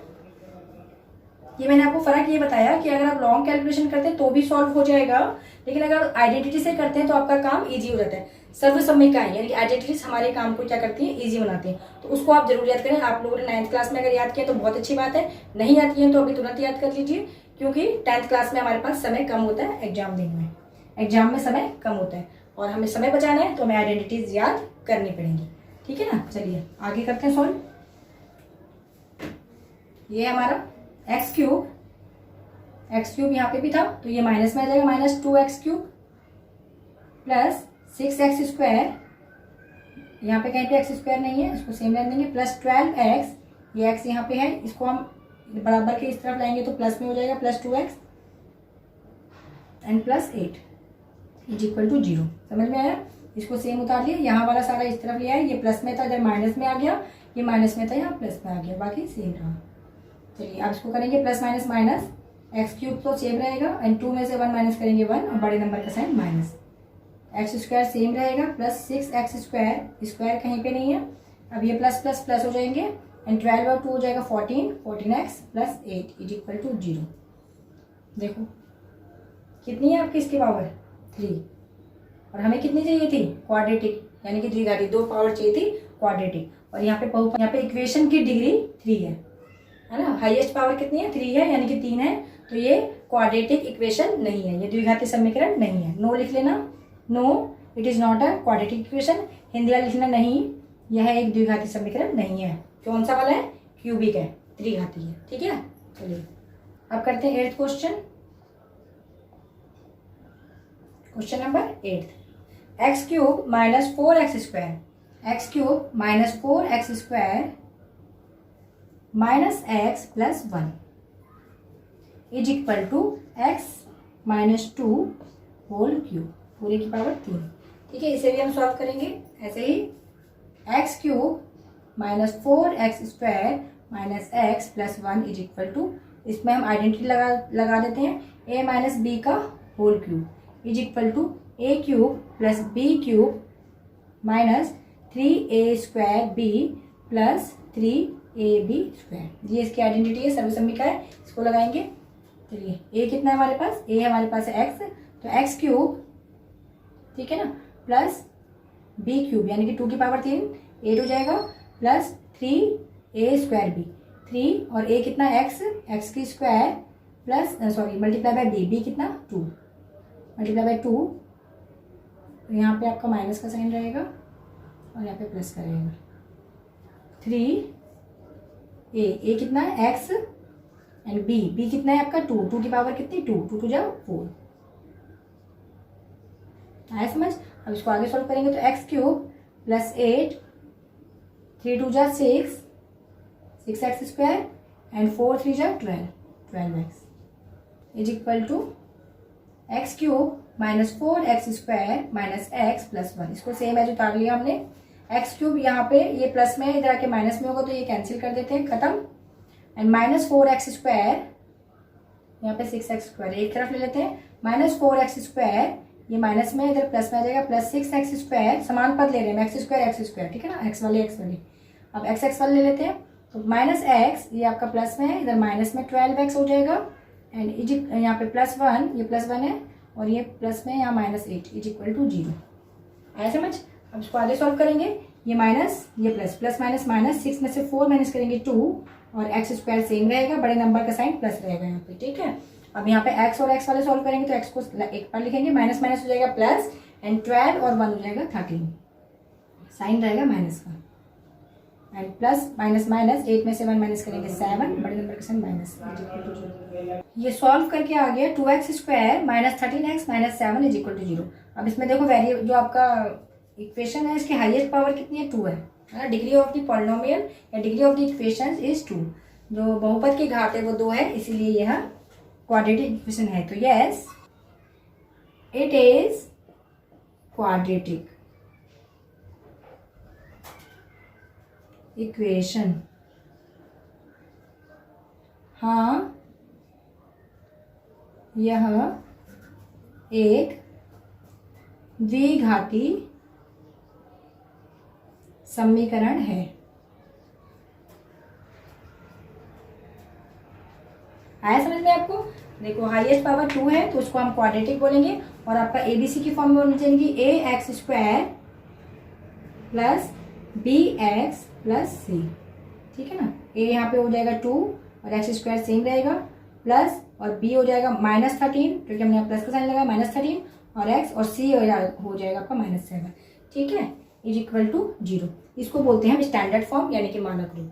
ये मैंने आपको फर्क ये बताया कि अगर आप लॉन्ग कैलकुलेशन करते हैं तो भी सॉल्व हो जाएगा, लेकिन अगर आइडेंटिटी से करते हैं तो आपका काम इजी हो जाता है। सर्वसम्मिकाएं यानी कि आइडेंटिटीज हमारे काम को क्या करती है, इजी बनाती है। तो उसको आप जरूर याद करें। आप लोगों ने 9th क्लास में अगर याद किया तो बहुत अच्छी बात है, नहीं आती है तो अभी तुरंत याद कर लीजिए, क्योंकि 10th क्लास में हमारे पास समय कम होता है एग्जाम देने में, एग्जाम में समय कम होता है और हमें समय बचाना है तो हमें आइडेंटिटीज याद करनी पड़ेंगी। ठीक है ना, चलिए आगे करते हैं सॉल्व। ये हमारा x³ यहाँ पे भी था तो ये माइनस में आ जाएगा, माइनस 2x³ प्लस 6x², यहाँ पे कहीं पे x² नहीं है, इसको सेम रहने देंगे, प्लस 12x, ये x यहाँ पे है, इसको हम बराबर के इस तरफ लाएंगे तो प्लस में हो जाएगा, plus 2x and plus 8 is equal to 0। समझ में आया। इसको सेम उतार लिया, यहाँ वाला सारा इस तरफ लिया है, ये प्लस में था इधर माइनस में आ गया, ये माइनस में था यहाँ प्लस में आ गया, बाकी सेम रहा। चलिए अब इसको करेंगे प्लस माइनस माइनस, x³ तो सेम रहेगा एंड 2 में से 1 माइनस करेंगे 1 और बड़े नंबर का साइन माइनस, x² सेम रहेगा प्लस 6x², स्क्वायर कहीं पे नहीं है। अब ये प्लस प्लस प्लस हो जाएंगे एंड 12 और 2 हो जाएगा 14, 14x plus 8 is equal to 0। देखो कितनी है आपकी इसकी पावर 3 और हमें कितनी चाहिए थी, क्वाड्रेटिक यानी कि द्विघाती, 2 पावर चाहिए थी क्वाड्रेटिक। और यहाँ पे इक्वेशन की डिग्री 3 है ना, हाईएस्ट पावर कितनी है 3 है यानी कि 3 है, तो ये क्वाड्रेटिक इक्वेशन नहीं है, ये द्विघाती समीकरण नहीं है। नो लिख लेना, no it is not a quadratic equation. Hindi वाला लिखना नहीं, यह एक द्विघाती समीकरण नहीं है। कौन सा वाला है, क्यूबिक है, त्रिघाती है। ठीक है, चलिए अब करते हैं 8th question. Question number 8, x³ minus 4x², x³ minus 4x² minus x plus 1 is equal to x minus 2 whole cube, पूरे की पावर 3। ठीक है, इसे भी हम सॉल्व करेंगे ऐसे ही, x³ minus 4x² minus x plus 1 is equal to, इसमें हम आइडेंटिटी लगा देते हैं, a माइनस b का whole cube is equal to a³ plus b³ minus 3a² b plus 3ab²। ये इसकी आइडेंटिटी है, सर्वसम्मिका है, इसको लगाएंगे। चलिए a कितना है हमारे पास, a हमारे पास है x, तो x³ ठीक है ना प्लस b³ यानी कि 2 की पावर 3 8 हो जाएगा प्लस 3a² b, 3 और a कितना x की square plus multiply by b कितना 2, मल्टीप्लाई बाय 2, यहाँ पे आपका माइनस का साइन रहेगा और यहाँ पे प्लस का रहेगा। 3a कितना है x एंड b कितना है आपका 2 की पावर कितनी 2 2 जा 4, आया समझ। अब इसको आगे सॉल्व करेंगे तो एक्स क्यूब प्लस 8, 3 2 जा 6, 6x स्क्वायर एंड 4 3 जा 12, 12x is equal to x cube minus 4x square minus x plus 1। इसको सेम एज उतार लिया हमने। एक्स क्यूब यहाँ पे ये प्लस में है, इधर आके माइनस में होगा तो ये कैंसिल कर देते हैं, खत्म। एंड माइनस 4x स्क्वायर, यहाँ पे 6x स्क्वायर एक तरफ ले लेते हैं, माइनस 4x स्क्वायर, ये माइनस में इधर प्लस में आ जाएगा, प्लस 6x स्क्वायर, समान पद ले रहे हैं, एक्स स्क्वायर, ठीक है ना, एक्स वाली एक्स वाली। अब एक्स वाले ले लेते हैं तो माइनस एक्स, ये आपका प्लस में है, इधर माइनस में 12x हो जाएगा। एंड इज यहाँ पे प्लस 1, ये प्लस 1 है और ये प्लस में यहाँ माइनस 8 इज इक्वल टू 0। आया समझ। अब इसको आगे सॉल्व करेंगे, ये माइनस ये प्लस, प्लस माइनस माइनस, 6 में से 4 माइनस करेंगे 2 और एक्स स्क्वायर सेम रहेगा, बड़े नंबर का साइन प्लस रहेगा यहाँ पे, ठीक है। अब यहाँ पे एक्स और एक्स वाले सॉल्व करेंगे तो एक्स को एक बार लिखेंगे, माइनस माइनस हो जाएगा प्लस एंड 12 और 1 हो जाएगा 13, साइन रहेगा माइनस का। एंड प्लस माइनस माइनस, 8 में से 1 माइनस करेंगे 7, बड़े नंबर का साइन माइनस। ये सॉल्व करके आ गया 2x square minus 13x minus 7 is equal to 0। अब इसमें देखो वेरिएबल जो आपका इक्वेशन है इसकी हाईएस्ट पावर कितनी है, 2 है ना। डिग्री ऑफ द पॉलिनोमियल या degree of the equation is 2। जो बहुपद की घात है वो 2 है, इसीलिए यह क्वाड्रेटिक इक्वेशन है। तो yes it is quadratic equation. हाँ, यह एक द्विघाती समीकरण है। आया समझ में आपको। देखो हाईएस्ट पावर 2 है तो उसको हम क्वाड्रेटिक बोलेंगे और आपका एबीसी की फॉर्म में होनी चाहिए a x square plus b x plus c, ठीक है ना। ए यहाँ पे हो जाएगा 2 और एक्स स्क्वायर सेम रहेगा, प्लस और बी हो जाएगा माइनस 13 क्योंकि हमने यहाँ प्लस का साइन लगा, माइनस 13 और एक्स और सी हो जाएगा आपका माइनस 7, ठीक है, इज इक्वल टू 0। इसको बोलते हैं हम स्टैंडर्ड फॉर्म यानी कि मानक रूप,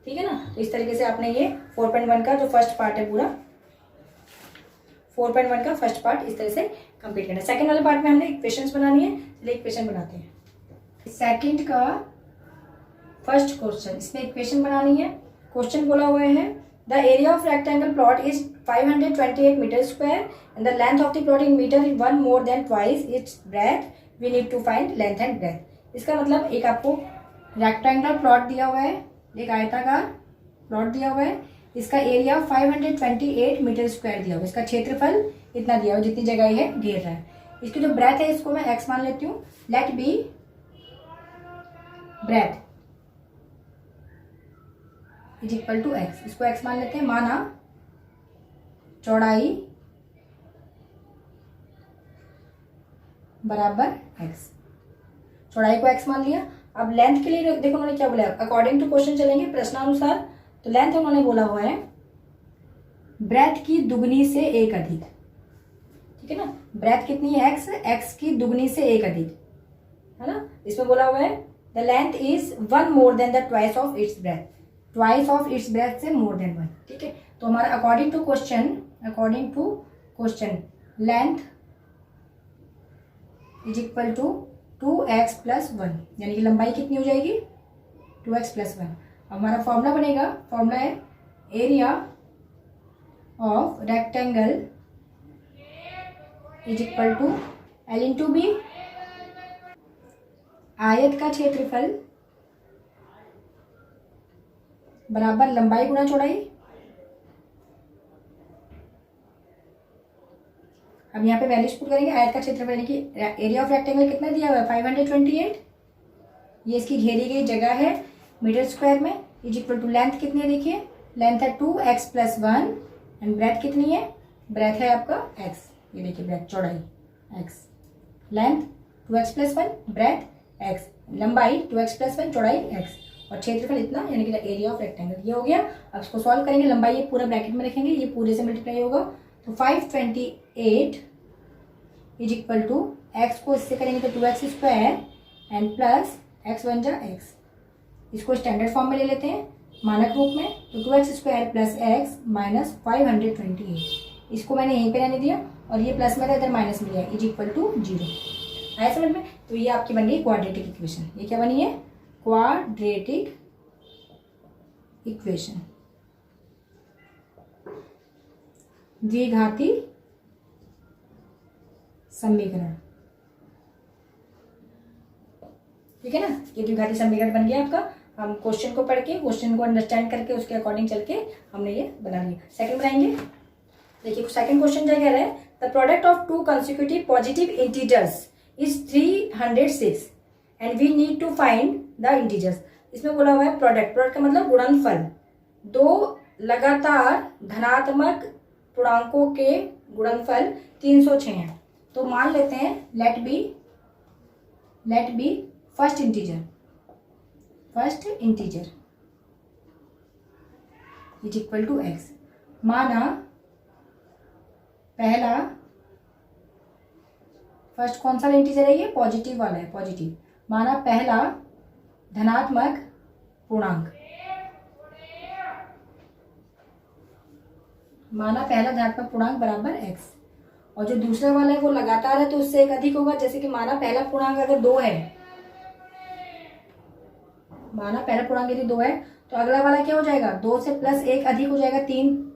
ठीक है ना। तो इस तरीके से आपने ये 4.1 का जो फर्स्ट पार्ट है पूरा 4.1 का फर्स्ट पार्ट इस तरह से कंप्लीट करना है। सेकंड वाले पार्ट में हमने इक्वेशंस बनानी है, चलिए इक्वेशन बनाते हैं। सेकंड का फर्स्ट क्वेश्चन, इसमें इक्वेशन बनानी है। क्वेश्चन बोला हुआ है the area of rectangle plot is 528 metre square and the length of the plot in metre is 1 more than twice its breadth, we need to find length and breadth. इसका मतलब एक आपको rectangle plot दिया हुआ है, एक आयताकार plot दिया हुआ है, इसका एरिया 528 मीटर स्क्वायर दिया हुआ है, इसका क्षेत्रफल इतना दिया हुआ है जितनी जगह ये घेर रहा है। इसकी जो ब्रेथ है इसको मैं x मान लेती हूँ, let be breadth is equal to x, इसको x मान लेते हैं। माना चौड़ाई बराबर x, चौड़ाई को x मान लिया। अब लेंथ के लिए देखो उन्होंने क्या बोला, अकॉर्डिंग टू क्वेश्चन चलेंगे प्रश्नानुसार। तो लेंथ उन्होंने बोला हुआ है ब्रेथ की दुगनी से एक अधिक, ठीक है ना। ब्रेथ कितनी है x की दुगनी से एक अधिक, है ना। इसमें बोला हुआ है the length is 1 more than the twice of its breadth, twice of its breadth से मोर देन 1, ठीक है। तो हमारा according to question length is equal to 2x plus 1, यानी कि लंबाई कितनी हो जाएगी 2x प्लस 1। अब हमारा फॉर्मूला बनेगा, फॉर्मूला है area of rectangle is equal to L into b, आयत का क्षेत्रफल बराबर लंबाई गुणा चौड़ाई। अब यहाँ पे वैल्यूज पुट करेंगे, आयत का क्षेत्रफल यानी कि एरिया ऑफ रेक्टेंगल कितना दिया हुआ है 528, ये इसकी घेरी गई जगह है मीटर स्क्वायर में, इज इक्वल टू लेंथ कितनी है, देखिए लेंथ है 2x प्लस 1 एंड ब्रेथ कितनी है, ब्रेथ है आपका x, ये देखिए ब्रेथ चौड़ाई x, length 2x plus 1, breadth x, लंबाई 2x प्लस 1, चौड़ाई x और क्षेत्रफल इतना यानी कि एरिया ऑफ रेक्टेंगल। ये हो गया। अब इसको सॉल्व करेंगे, लंबाई ये पूरा ब्रैकेट में रखेंगे, ये पूरे से मल्टीप्लाई होगा तो 528 इज इक्वल टू एक्स को इससे करेंगे तो 2x square and plus x बन जा x। इसको स्टैंडर्ड फॉर्म में ले लेते हैं मानक रूप में, तो 2x square plus x minus 528, इसको मैंने यहीं पे रहने दिया और ये प्लस में था इधर माइनस में लिया, इज इक्वल टू 0। आया समझ में? तो ये आपकी बन गई क्वाड्रेटिक इक्वेशन। ये क्या बनी है? क्वाड्रेटिक इक्वेशन, द्विघाती समीकरण। ठीक है ना, ये द्विघाती समीकरण बन गया आपका। हम क्वेश्चन को पढ़ के, क्वेश्चन को अंडरस्टैंड करके उसके अकॉर्डिंग चल के हमने ये बना लिया। सेकंड बनाएंगे। देखिए सेकंड क्वेश्चन क्या कह रहा है? The product of two consecutive positive integers is 306 and we need to find the integers. इसमें बोला हुआ है प्रोडक्ट, प्रोडक्ट का मतलब गुणनफल, दो लगातार धनात्मक पूर्णांकों के गुणनफल 306 हैं। तो मान लेते हैं let be first integer is equal to x. माना पहला, फर्स्ट कौन सा इंटीजर है? ये पॉजिटिव वाला है, पॉजिटिव। माना पहला धनात्मक पूर्णांक, माना पहला धनात्मक पूर्णांक बराबर x, और जो दूसरा वाला है वो लगातार है तो उससे एक अधिक होगा। जैसे कि माना पहला पूर्णांक अगर 2 है, माना पहला पूर्णांक यदि 2 है तो अगला वाला क्या हो जाएगा? 2 से प्लस 1 अधिक हो जाएगा 3,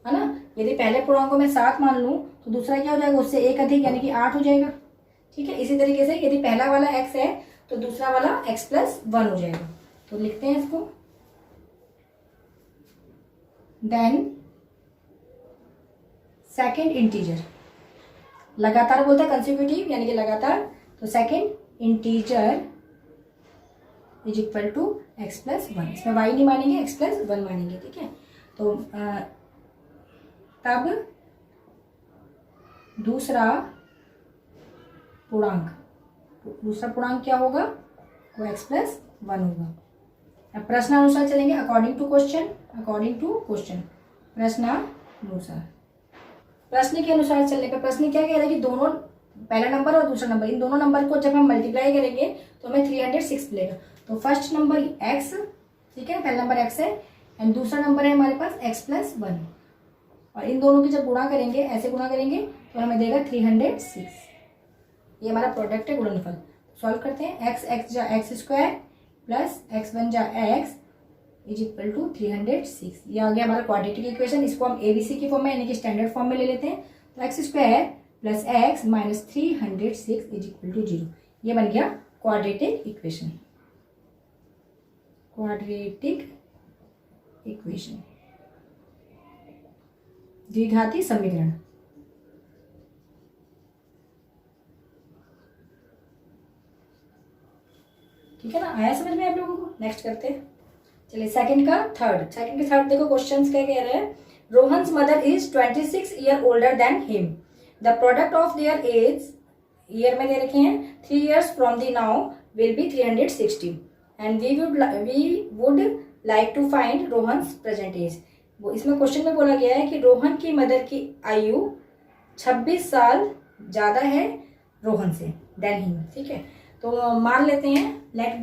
है ना। यदि पहले पूर्णांक को मैं 7 मान लूं तो दूसरा क्या हो जाएगा? उससे 1 अधिक यानी कि 8 हो जाएगा। ठीक है, इसी तरीके से यदि पहला वाला x है तो दूसरा वाला x प्लस 1 हो जाएगा। तो लिखते हैं इसको, देन सेकेंड इंटीजर, लगातार बोलता है कंसेक्यूटिव यानी कि लगातार, तो second integer is equal to x plus 1। इसमें y नहीं मानेंगे, x प्लस 1 मानेंगे। ठीक है, तो तब दूसरा पूर्णांक क्या होगा? वो x प्लस 1 होगा। अब प्रश्नानुसार चलेंगे, अकॉर्डिंग टू क्वेश्चन, प्रश्न के अनुसार चलने पर प्रश्न क्या कह रहा है कि दोनों, पहला नंबर और दूसरा नंबर, इन दोनों नंबर को जब हम मल्टीप्लाई करेंगे तो हमें 306 मिलेगा। तो फर्स्ट नंबर x, ठीक है, पहला नंबर x है एंड दूसरा नंबर है हमारे पास x प्लस 1, और इन दोनों की जब गुणा करेंगे, ऐसे गुणा करेंगे तो हमें देगा 306। ये हमारा प्रोडक्ट है, गुणनफल। सॉल्व करते हैं, x जा एक्स स्क्वायर प्लस x1 जा x इज इक्वल टू 306। ये आ गया हमारा क्वाड्रेटिक इक्वेशन। इसको हम ABC की फॉर्म में यानी कि स्टैंडर्ड फॉर्म में ले लेते हैं। तो x square plus x minus 306 is equal to 0। ये बन गया क्वाड्रेटिक इक्वेशन, द्विघाती समीकरण। ठीक है ना, आया समझ में आप लोगों को? नेक्स्ट करते हैं, चलिए सेकंड का थर्ड देखो क्वेश्चंस क्या कह रहे हैं। Rohan's mother is 26 year older than him. The product of their age, year में दे रखे हैं 3 years from the now will be 360 and we would like to find Rohan's present age. वो इसमें क्वेश्चन में बोला गया है कि रोहन की मदर की आयु 26 साल ज्यादा है रोहन से, देन हिम। ठीक है, तो मान लेते हैं लेट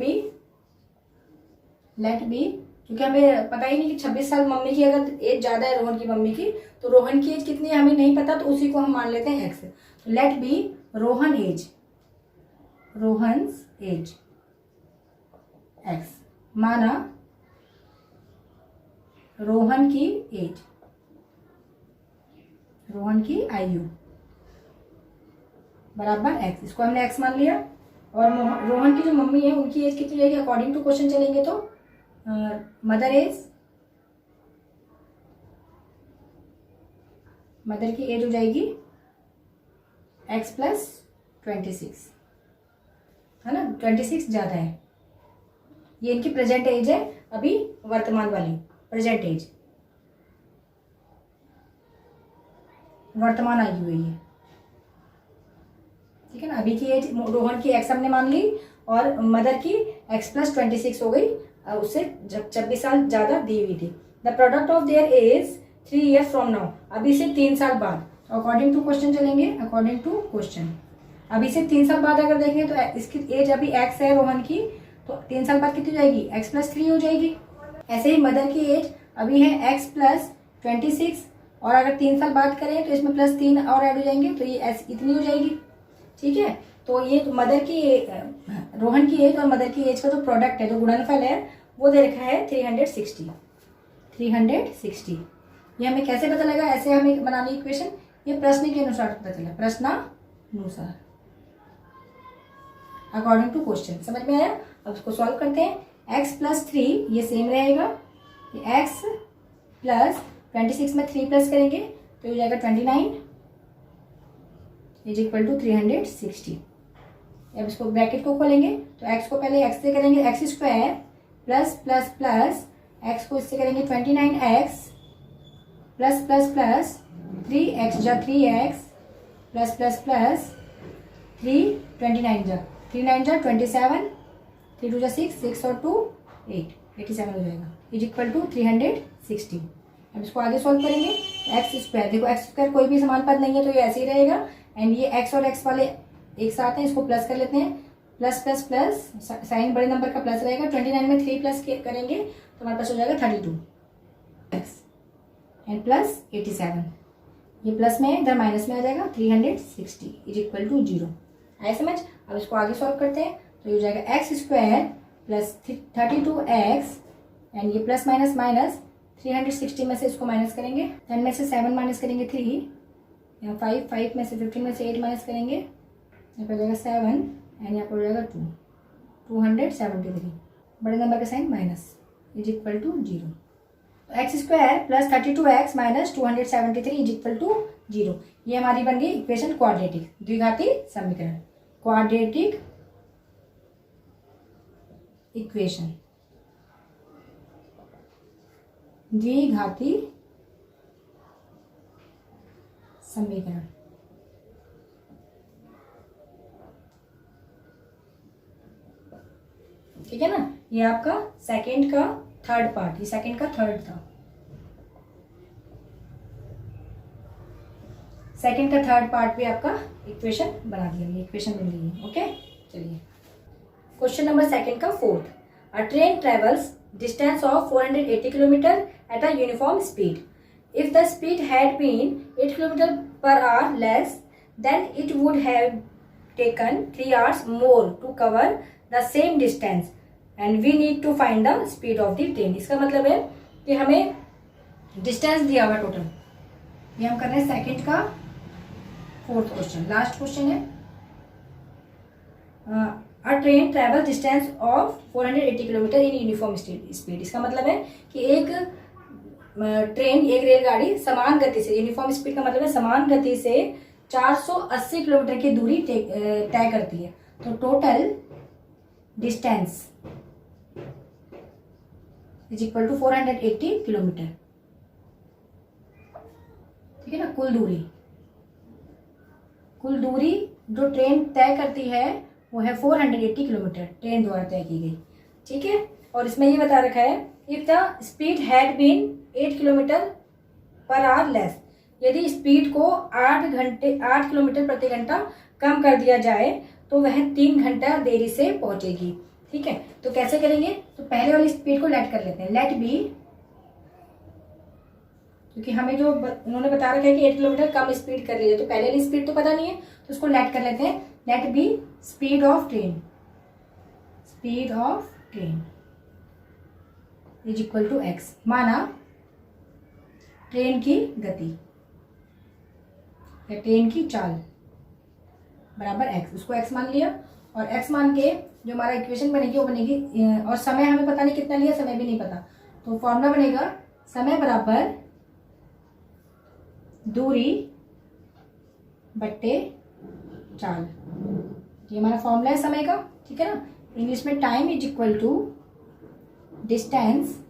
बी, क्योंकि हमें पता ही नहीं कि 26 साल मम्मी की अगर एज ज्यादा है रोहन की मम्मी की, तो रोहन की एज कितनी है हमें नहीं पता, तो उसी को हम मान लेते हैं x। तो let be Rohan's age x, माना रोहन की आयु बराबर x। इसको हमने x मान लिया। और रोहन की जो मम्मी है उनकी एज कितनी रहेगी? अकॉर्डिंग टू क्वेश्चन चलेंगे तो मदर की एज हो जाएगी x प्लस 26, है ना, 26 ज्यादा है। ये इनकी प्रेजेंट एज है, अभी वर्तमान वाली प्रेजेंट एज, वर्तमान आयु है ये। ठीक है ना, अभी की एज रोहन की x हमने मान ली और मदर की x प्लस 26 हो गई, उससे 26 साल ज्यादा दी हुई थी। The product of their age 3 years from now, अभी से 3 साल बाद। अकॉर्डिंग टू क्वेश्चन चलेंगे, अकॉर्डिंग टू क्वेश्चन अभी से 3 साल बाद अगर देखें तो इसकी एज अभी x है रोहन की, तो 3 साल बाद कितनी हो जाएगी? x प्लस 3 हो जाएगी। ऐसे ही मदर की एज अभी है x प्लस 26, और अगर 3 साल बाद करें तो इसमें प्लस 3 और ऐड हो जाएंगे, तो ये इतनी हो जाएगी। ठीक है, तो ये मदर की रोहन की एज और मदर की एज का जो प्रोडक्ट है, जो गुणनफल है, वो दे रखा है 360। 360 ये हमें कैसे पता लगा? ऐसे हमें बनानी इक्वेशन, ये प्रश्न के अनुसार पता चला, प्रश्नानुसार, अकॉर्डिंग टू क्वेश्चन। समझ में आया? अब इसको सॉल्व करते हैं। x प्लस 3 ये सेम रहेगा, x प्लस 26 में 3 प्लस करेंगे तो हो जाएगा 29 इज इक्वल टू 360। अब इसको ब्रैकेट को खोलेंगे तो x को पहले x से करेंगे, x square plus plus plus x को इससे करेंगे 29x plus plus plus 3x जा 3x प्लस प्लस प्लस 3 29 जा 3 9 जा 27, 3 2 जा 6, 6 और 2 8, 87 हो जाएगा इज इक्वल टू 360। अब इसको आगे सॉल्व करेंगे। एक्स स्क्वायर, देखो एक्स स्क्वायर कोई भी समान पद नहीं है तो ये ऐसे ही रहेगा, एंड ये एक्स और एक्स वाले एक साथ हैं, इसको प्लस कर लेते हैं, प्लस प्लस प्लस साइन बड़े नंबर का प्लस रहेगा, 29 में 3 प्लस करेंगे तो हमारे पास हो जाएगा 32 एक्स एंड प्लस 87, ये प्लस में है इधर माइनस में आ जाएगा, 360 इज इक्वल टू 0। आया समझ? अब इसको आगे सॉल्व करते हैं तो ये हो जाएगा x square plus 32x and ये प्लस माइनस माइनस 360 में से इसको माइनस करेंगे, 10 में से 7 माइनस करेंगे 3, यहाँ 5 में से 15 में से 8 माइनस करेंगे, यहाँ पर हो जाएगा 7 एंड यहाँ पर हो जाएगा 273, बड़े नंबर का sign minus is equal to 0। तो x square plus 32x minus 273 is equal to 0। ये हमारी बन गई इक्वेशन क्वाड्रेटिक, द्विघाती समीकरण, क्वाड्रेटिक इक्वेशन, द्विघाती समीकरण। ठीक है ना? ये आपका सेकंड का थर्ड पार्ट, ये सेकंड का थर्ड था, सेकंड का थर्ड पार्ट भी आपका इक्वेशन बना दिया, ये इक्वेशन बन गई है। ओके, चलिए क्वेश्चन नंबर सेकंड का fourth. A train travels distance of 480 kilometre at a uniform speed. If the speed had been 8 kilometre per hour less than it would have taken 3 hours more to cover the same distance and we need to find the speed of the train. इसका मतलब है कि हमें distance दिया हुआ total, ये हम कर रहे हैं सेकंड का फोर्थ क्वेश्चन, लास्ट क्वेश्चन है। अ train travel distance of 480 kilometre in uniform speed. इसका मतलब है कि एक ट्रेन, एक रेलगाड़ी समान गति से, यूनिफॉर्म स्पीड का मतलब है समान गति से 480 किलोमीटर की दूरी तय करती है। तो total distance is equal to 480 kilometre. ठीक है ना? कुल दूरी जो ट्रेन तय करती है वो है 480 किलोमीटर, ट्रेन द्वारा तय की गई। ठीक है? और इसमें ये बता रखा है if the speed had been 8 kilometre per hour less, यदि स्पीड को 8 किलोमीटर प्रति घंटा कम कर दिया जाए तो वह 3 घंटा देरी से पहुंचेगी। ठीक है? तो कैसे करेंगे? तो पहले वाली स्पीड को लेट कर लेते हैं, लेट बी, क्योंकि हमें जो उन्होंने बता रखा है कि 8 किलोमीटर कम स्पीड कर रही है, तो पहले वाली स्पीड तो पता नहीं है, तो उसको लेट कर लेते हैं। Let be speed of train, speed of train is equal to x. माना ट्रेन की गति या ट्रेन की चाल बराबर एक्स, उसको एक्स मान लिया, और एक्स मान के जो हमारा इक्वेशन बनेगी वो बनेगी, और समय हमें पता नहीं कितना लिया, समय भी नहीं पता, तो फॉर्मूला बनेगा समय बराबर दूरी बट्टे चाल। ये हमारा फॉर्मूला है समय का। ठीक है ना? इंग्लिश में time is equal to distance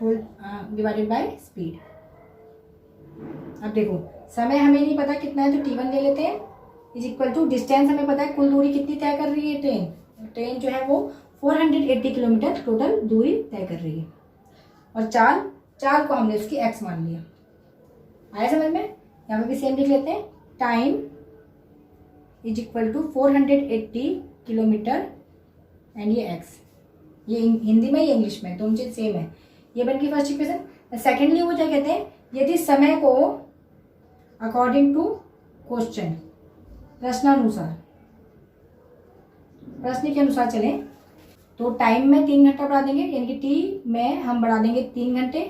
divided by speed. अब देखो समय हमें नहीं पता कितना है, तो t1 ले लेते हैं, इज इक्वल टू डिस्टेंस हमें पता है कुल दूरी कितनी तय कर रही है ट्रेन जो है वो 480 किलोमीटर टोटल दूरी तय कर रही है, और चाल को हमने उसकी x मान लिया। आया समझ में? यहाँ पे भी सेम लिख लेते हैं, time is equal to 480 kilometre and ये x, ये हिंदी में, ये इंग्लिश में, दोनों चीज सेम है। ये बन गई फर्स्ट इक्वेशन। सेकेंडली वो क्या कहते हैं, यदि समय को अकॉर्डिंग टू क्वेश्चन प्रश्नानुसार, प्रश्न के अनुसार चलें तो टाइम में 3 घंटा बढ़ा देंगे, यानी कि टी में हम बढ़ा देंगे 3 घंटे,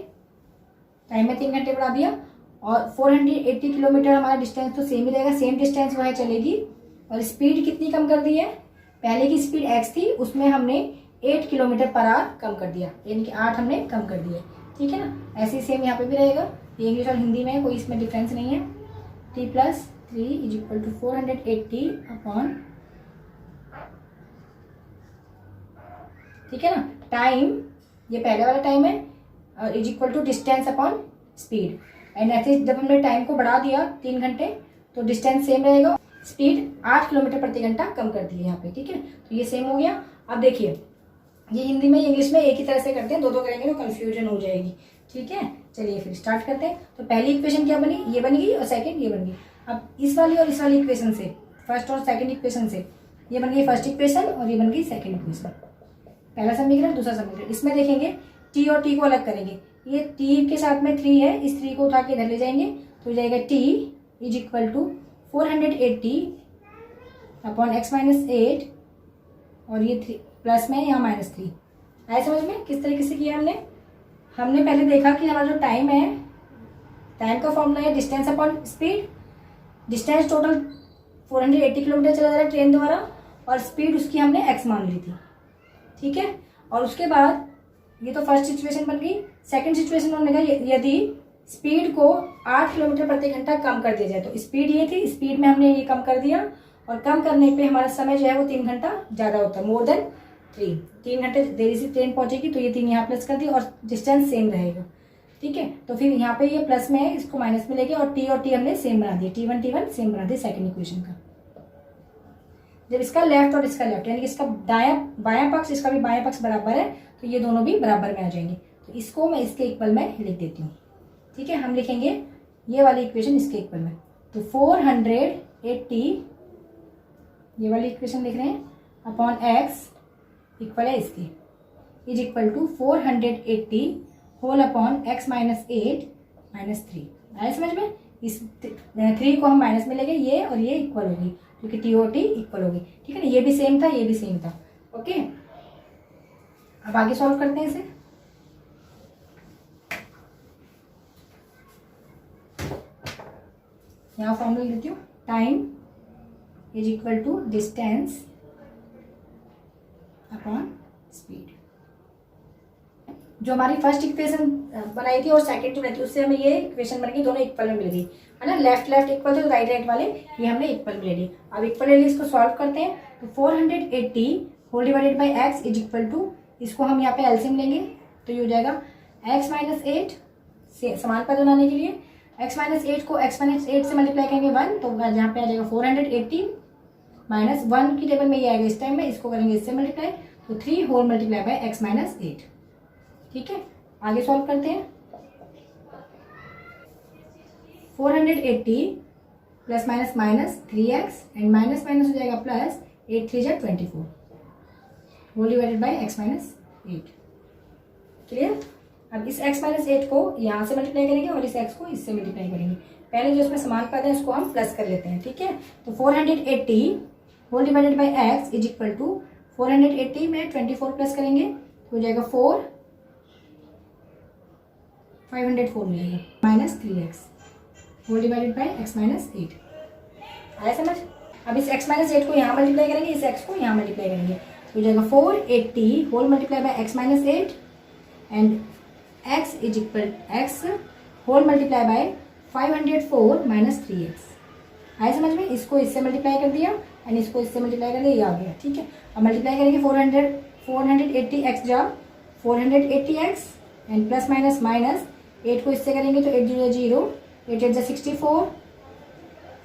टाइम में 3 घंटे बढ़ा दिया। और 480 किलोमीटर हमारा डिस्टेंस तो सेम ही रहेगा, सेम डिस्टेंस वह चलेगी। और स्पीड कितनी कम कर दी है, पहले की स्पीड x थी, उसमें हमने 8 किलोमीटर पर आवर कम कर दिया, यानी कि 8 हमने कम कर दिया, ठीक है ना। ऐसे ही सेम यहाँ पे भी रहेगा, ये इंग्लिश और हिंदी में कोई इसमें डिफरेंस नहीं है। t+3 = 480 अपॉन, ठीक है ना, टाइम ये पहले वाला टाइम है, और = डिस्टेंस अपॉन स्पीड। एंड ऐसे जब हमने टाइम को बढ़ा दिया 3 घंटे तो डिस्टेंस सेम रहेगा, स्पीड 8 किलोमीटर प्रति घंटा कम कर दी है यहाँ पे, ठीक है। तो ये सेम हो गया। अब देखिए ये हिंदी में इंग्लिश में एक ही तरह से करते हैं, दो करेंगे तो कंफ्यूजन हो जाएगी, ठीक है। चलिए फिर स्टार्ट करते हैं। तो पहली इक्वेशन क्या बनी, ये बन गई, और सेकंड ये बन गई। अब इस वाली और इस वाली इक्वेशन से, फर्स्ट और सेकंड इक्वेशन से, ये बन गई फर्स्ट इक्वेशन और ये बन गई सेकंड इक्वेशन। पहला समीकरण, दूसरा समीकरण। इसमें देखेंगे टी और टी को अलग करेंगे, ये टी के साथ में 3 है, इस 3 को उठा के इधर ले जाएंगे तो हो जाएगा टी = 480 अपॉन x-8, और ये 3 प्लस में यहाँ -3। आए समझ में किस तरीके से किया हमने पहले देखा कि हमारा जो टाइम है, टाइम का फॉर्मूला है distance upon speed. Distance total 480 kilometre चला जा रहा है ट्रेन द्वारा, और स्पीड उसकी हमने x मान ली थी, ठीक है। और उसके बाद ये तो फर्स्ट सिचुएशन बन गई। सेकंड सिचुएशन होने का, यदि स्पीड को 8 किलोमीटर प्रति घंटा कम कर दिया जाए, तो स्पीड ये थी, स्पीड में हमने ये कम कर दिया, और कम करने पे हमारा समय जो है वो 3 घंटा ज़्यादा होता है, मोर देन 3 घंटे देरी से ट्रेन पहुंचेगी, तो ये 3 यहाँ प्लस कर दी, और डिस्टेंस सेम रहेगा, ठीक है। तो फिर यहाँ पे ये प्लस में है, इसको माइनस में लेके, और टी हमने सेम बना दिया, T1 सेम बना दिया सेकंड इक्वेशन का। जब इसका लेफ्ट और इसका लेफ्ट, यानी कि इसका बायां पक्ष, इसका भी बायां पक्ष बराबर है, तो ये दोनों भी बराबर में आ जाएंगे। तो इसको मैं इसके इक्वल में लिख देती हूँ, ठीक है। हम लिखेंगे ये वाली इक्वेशन इसके इक्वल में, तो 480 ये वाली इक्वेशन लिख रहे हैं अपॉन x इक्वल है इसकी = 480 होल अपॉन x-8 -3। आया समझ में। इस 3 को हम माइनस में लेंगे, ये और ये इक्वल होगी, क्योंकि टी और टी इक्वल होगी, ठीक है ना। ये भी सेम था, ये भी सेम था, ओके। अब आगे सॉल्व करते हैं इसे। यहाँ फॉर्मूला लिख देती हूँ, टाइम = डिस्टेंस अपॉन स्पीड। जो हमारी फर्स्ट इक्वेशन बनाई थी और सेकंड जो बनाई थी, उससे हमें ये इक्वेशन बन गई, दोनों इक्वल में मिल गई, है ना। लेफ्ट इक्वल थे, तो राइट वाले ये हमने इक्वल में ले ली। अब इक्वल ले ली, इसको सॉल्व करते हैं। तो 480 होल डिवाइडेड बाई x = इसको हम यहाँ पे एलसीएम लेंगे, तो ये हो जाएगा x-8 से समान पद बनाने के लिए x-8 को x-8 से मल्टीप्लाई करेंगे 1, तो यहाँ पे आ जाएगा 480 माइनस 1 की टेबल में ये आएगा इस टाइम में, इसको करेंगे इससे मल्टीप्लाई, तो 3 होल मल्टीप्लाई बाय x-8, ठीक है। आगे सॉल्व करते हैं। 480 plus minus 3x and minus हो जाएगा प्लस, 8 3 जा 24 whole divided by x-8, clear. अब इस x-8 को यहाँ से मल्टीप्लाई करेंगे और इस x को इससे मल्टीप्लाई करेंगे। पहले जो इसमें समान पद है उसको हम प्लस कर लेते हैं, ठीक है। तो 480 होल डिवाइडेड बाय x = 480 में 24 प्लस करेंगे तो हो जाएगा 504 मिलेगा minus 3x whole divided by x-8। आया समझ। अब इस x-8 को यहाँ मल्टीप्लाई करेंगे, इस x को यहाँ मल्टीप्लाई करेंगे तो हो जाएगा 480 whole multiply by x-8 and x whole multiply by 504 minus 3x। आया समझ में। इसको इससे मल्टीप्लाई कर दिया एंड इसको इससे मल्टीप्लाई कर दिया, ये आ गया, ठीक है। अब मल्टीप्लाई करेंगे 480x जा 480x एंड प्लस माइनस 8 को इससे करेंगे तो 8 0 0, 8 8 जा 64,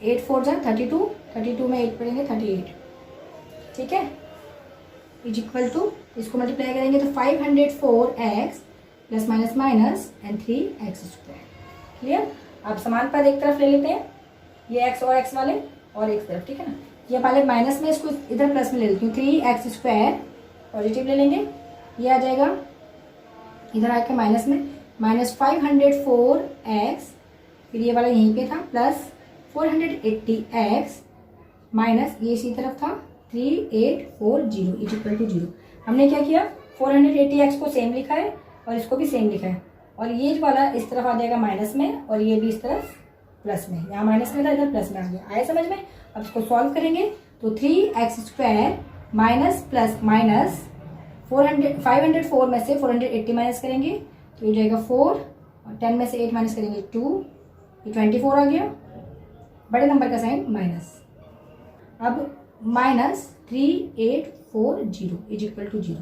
8 4 जा 32 में 8 पढ़ेंगे 38, ठीक है। = इसको मल्टीप्लाई करेंगे तो 504x plus minus and 3x²। Clear. अब समान पद एक तरफ ले लेते हैं, ये x और x वाले और एक तरफ, ठीक है ना। ये पहले माइनस में, इसको इधर प्लस में ले लेती हूँ, 3x² पॉजिटिव ले लेंगे, ये आ जाएगा इधर आके माइनस में माइनस 504x, फिर ये वाला यहीं पे था प्लस 480x माइनस ये इसी तरफ था 3840 इज इक्वल टू 0। हमने क्या किया, 480x को सेम लिखा है और इसको भी सेम लिखा है, और ये वाला इस तरफ आ जाएगा माइनस में और ये भी इस तरफ प्लस में। यहाँ माइनस में था, इधर प्लस में आ गया। आया समझ में? अब इसको सॉल्व करेंगे तो 3x² माइनस प्लस माइनस 504 में से 480 माइनस करेंगे तो ये जाएगा 4, और 10 में से 8 माइनस करेंगे 2, ये 24 आ गया। बड़े नंबर का साइन माइनस। अब माइनस 3840 इज इक्वल टू 0।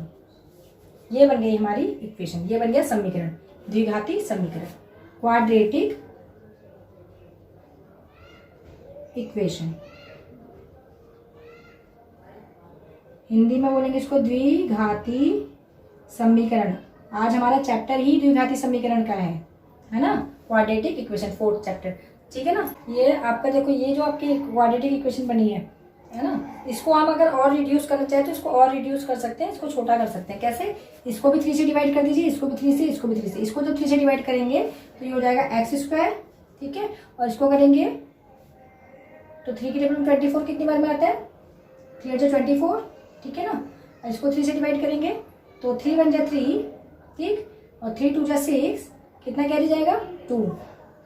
ये बन गई हमारी इक्वेशन, ये बन गया समीकरण, द्विघाती समीकरण, क्वाड्रेटिक इक्वेशन। हिंदी में बोलेंगे इसको द्विघाती समीकरण। आज हमारा चैप्टर ही द्विघाती समीकरण का है ना, क्वाड्रेटिक इक्वेशन, 4th चैप्टर, ठीक है ना। ये आपका देखो, ये जो आपकी क्वाड्रेटिक इक्वेशन बनी है ना, इसको हम अगर और रिड्यूस करना चाहें तो इसको और रिड्यूस कर सकते हैं, इसको छोटा कर सकते हैं। कैसे? इसको भी 3 से डिवाइड कर दीजिए, इसको भी 3 से, इसको भी 3 से। इसको जब 3 से डिवाइड करेंगे तो ये हो जाएगा x², ठीक है। और इसको करेंगे तो 3 की टेबल में 24 कितनी बार में आता है, 3 जो 24, ठीक है ना। और इसको 3 से डिवाइड करेंगे तो 3 1 जा 3, ठीक, और 3 2 जा 6, कितना कैरी जाएगा 2,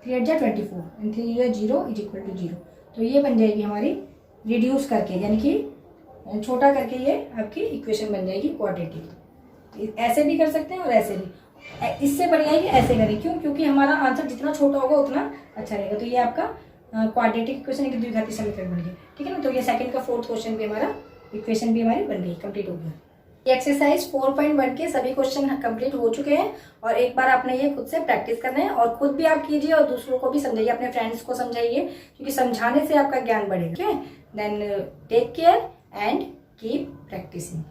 3 8 जा 24 एंड 3 जा 0 इज इक्वल टू 0। तो ये बन जाएगी हमारी रिड्यूस करके, यानी कि छोटा करके ये आपकी इक्वेशन बन जाएगी क्वाड्रेटिक। ऐसे भी कर सकते हैं और ऐसे भी। इससे बढ़िया है कि ऐसे करें, क्यों? क्योंकि हमारा आंसर जितना छोटा होगा उतना अच्छा रहेगा। तो ये आपका क्वाड्रेटिक इक्वेशन एक द्विघाती समीकरण बन गया, ठीक है ना। तो ये सेकंड का 4th क्वेश्चन भी हमारा, इक्वेशन भी हमारी बन गई, कंप्लीट हो गया। ये एक्सरसाइज 4.1 के सभी क्वेश्चन कंप्लीट हो चुके हैं, और एक बार आपने ये खुद से प्रैक्टिस करना है, और खुद भी आप कीजिए और दूसरों को भी समझाइए, अपने फ्रेंड्स को समझाइए, क्योंकि समझाने से आपका ज्ञान बढ़ेगा। Then take care and keep practising.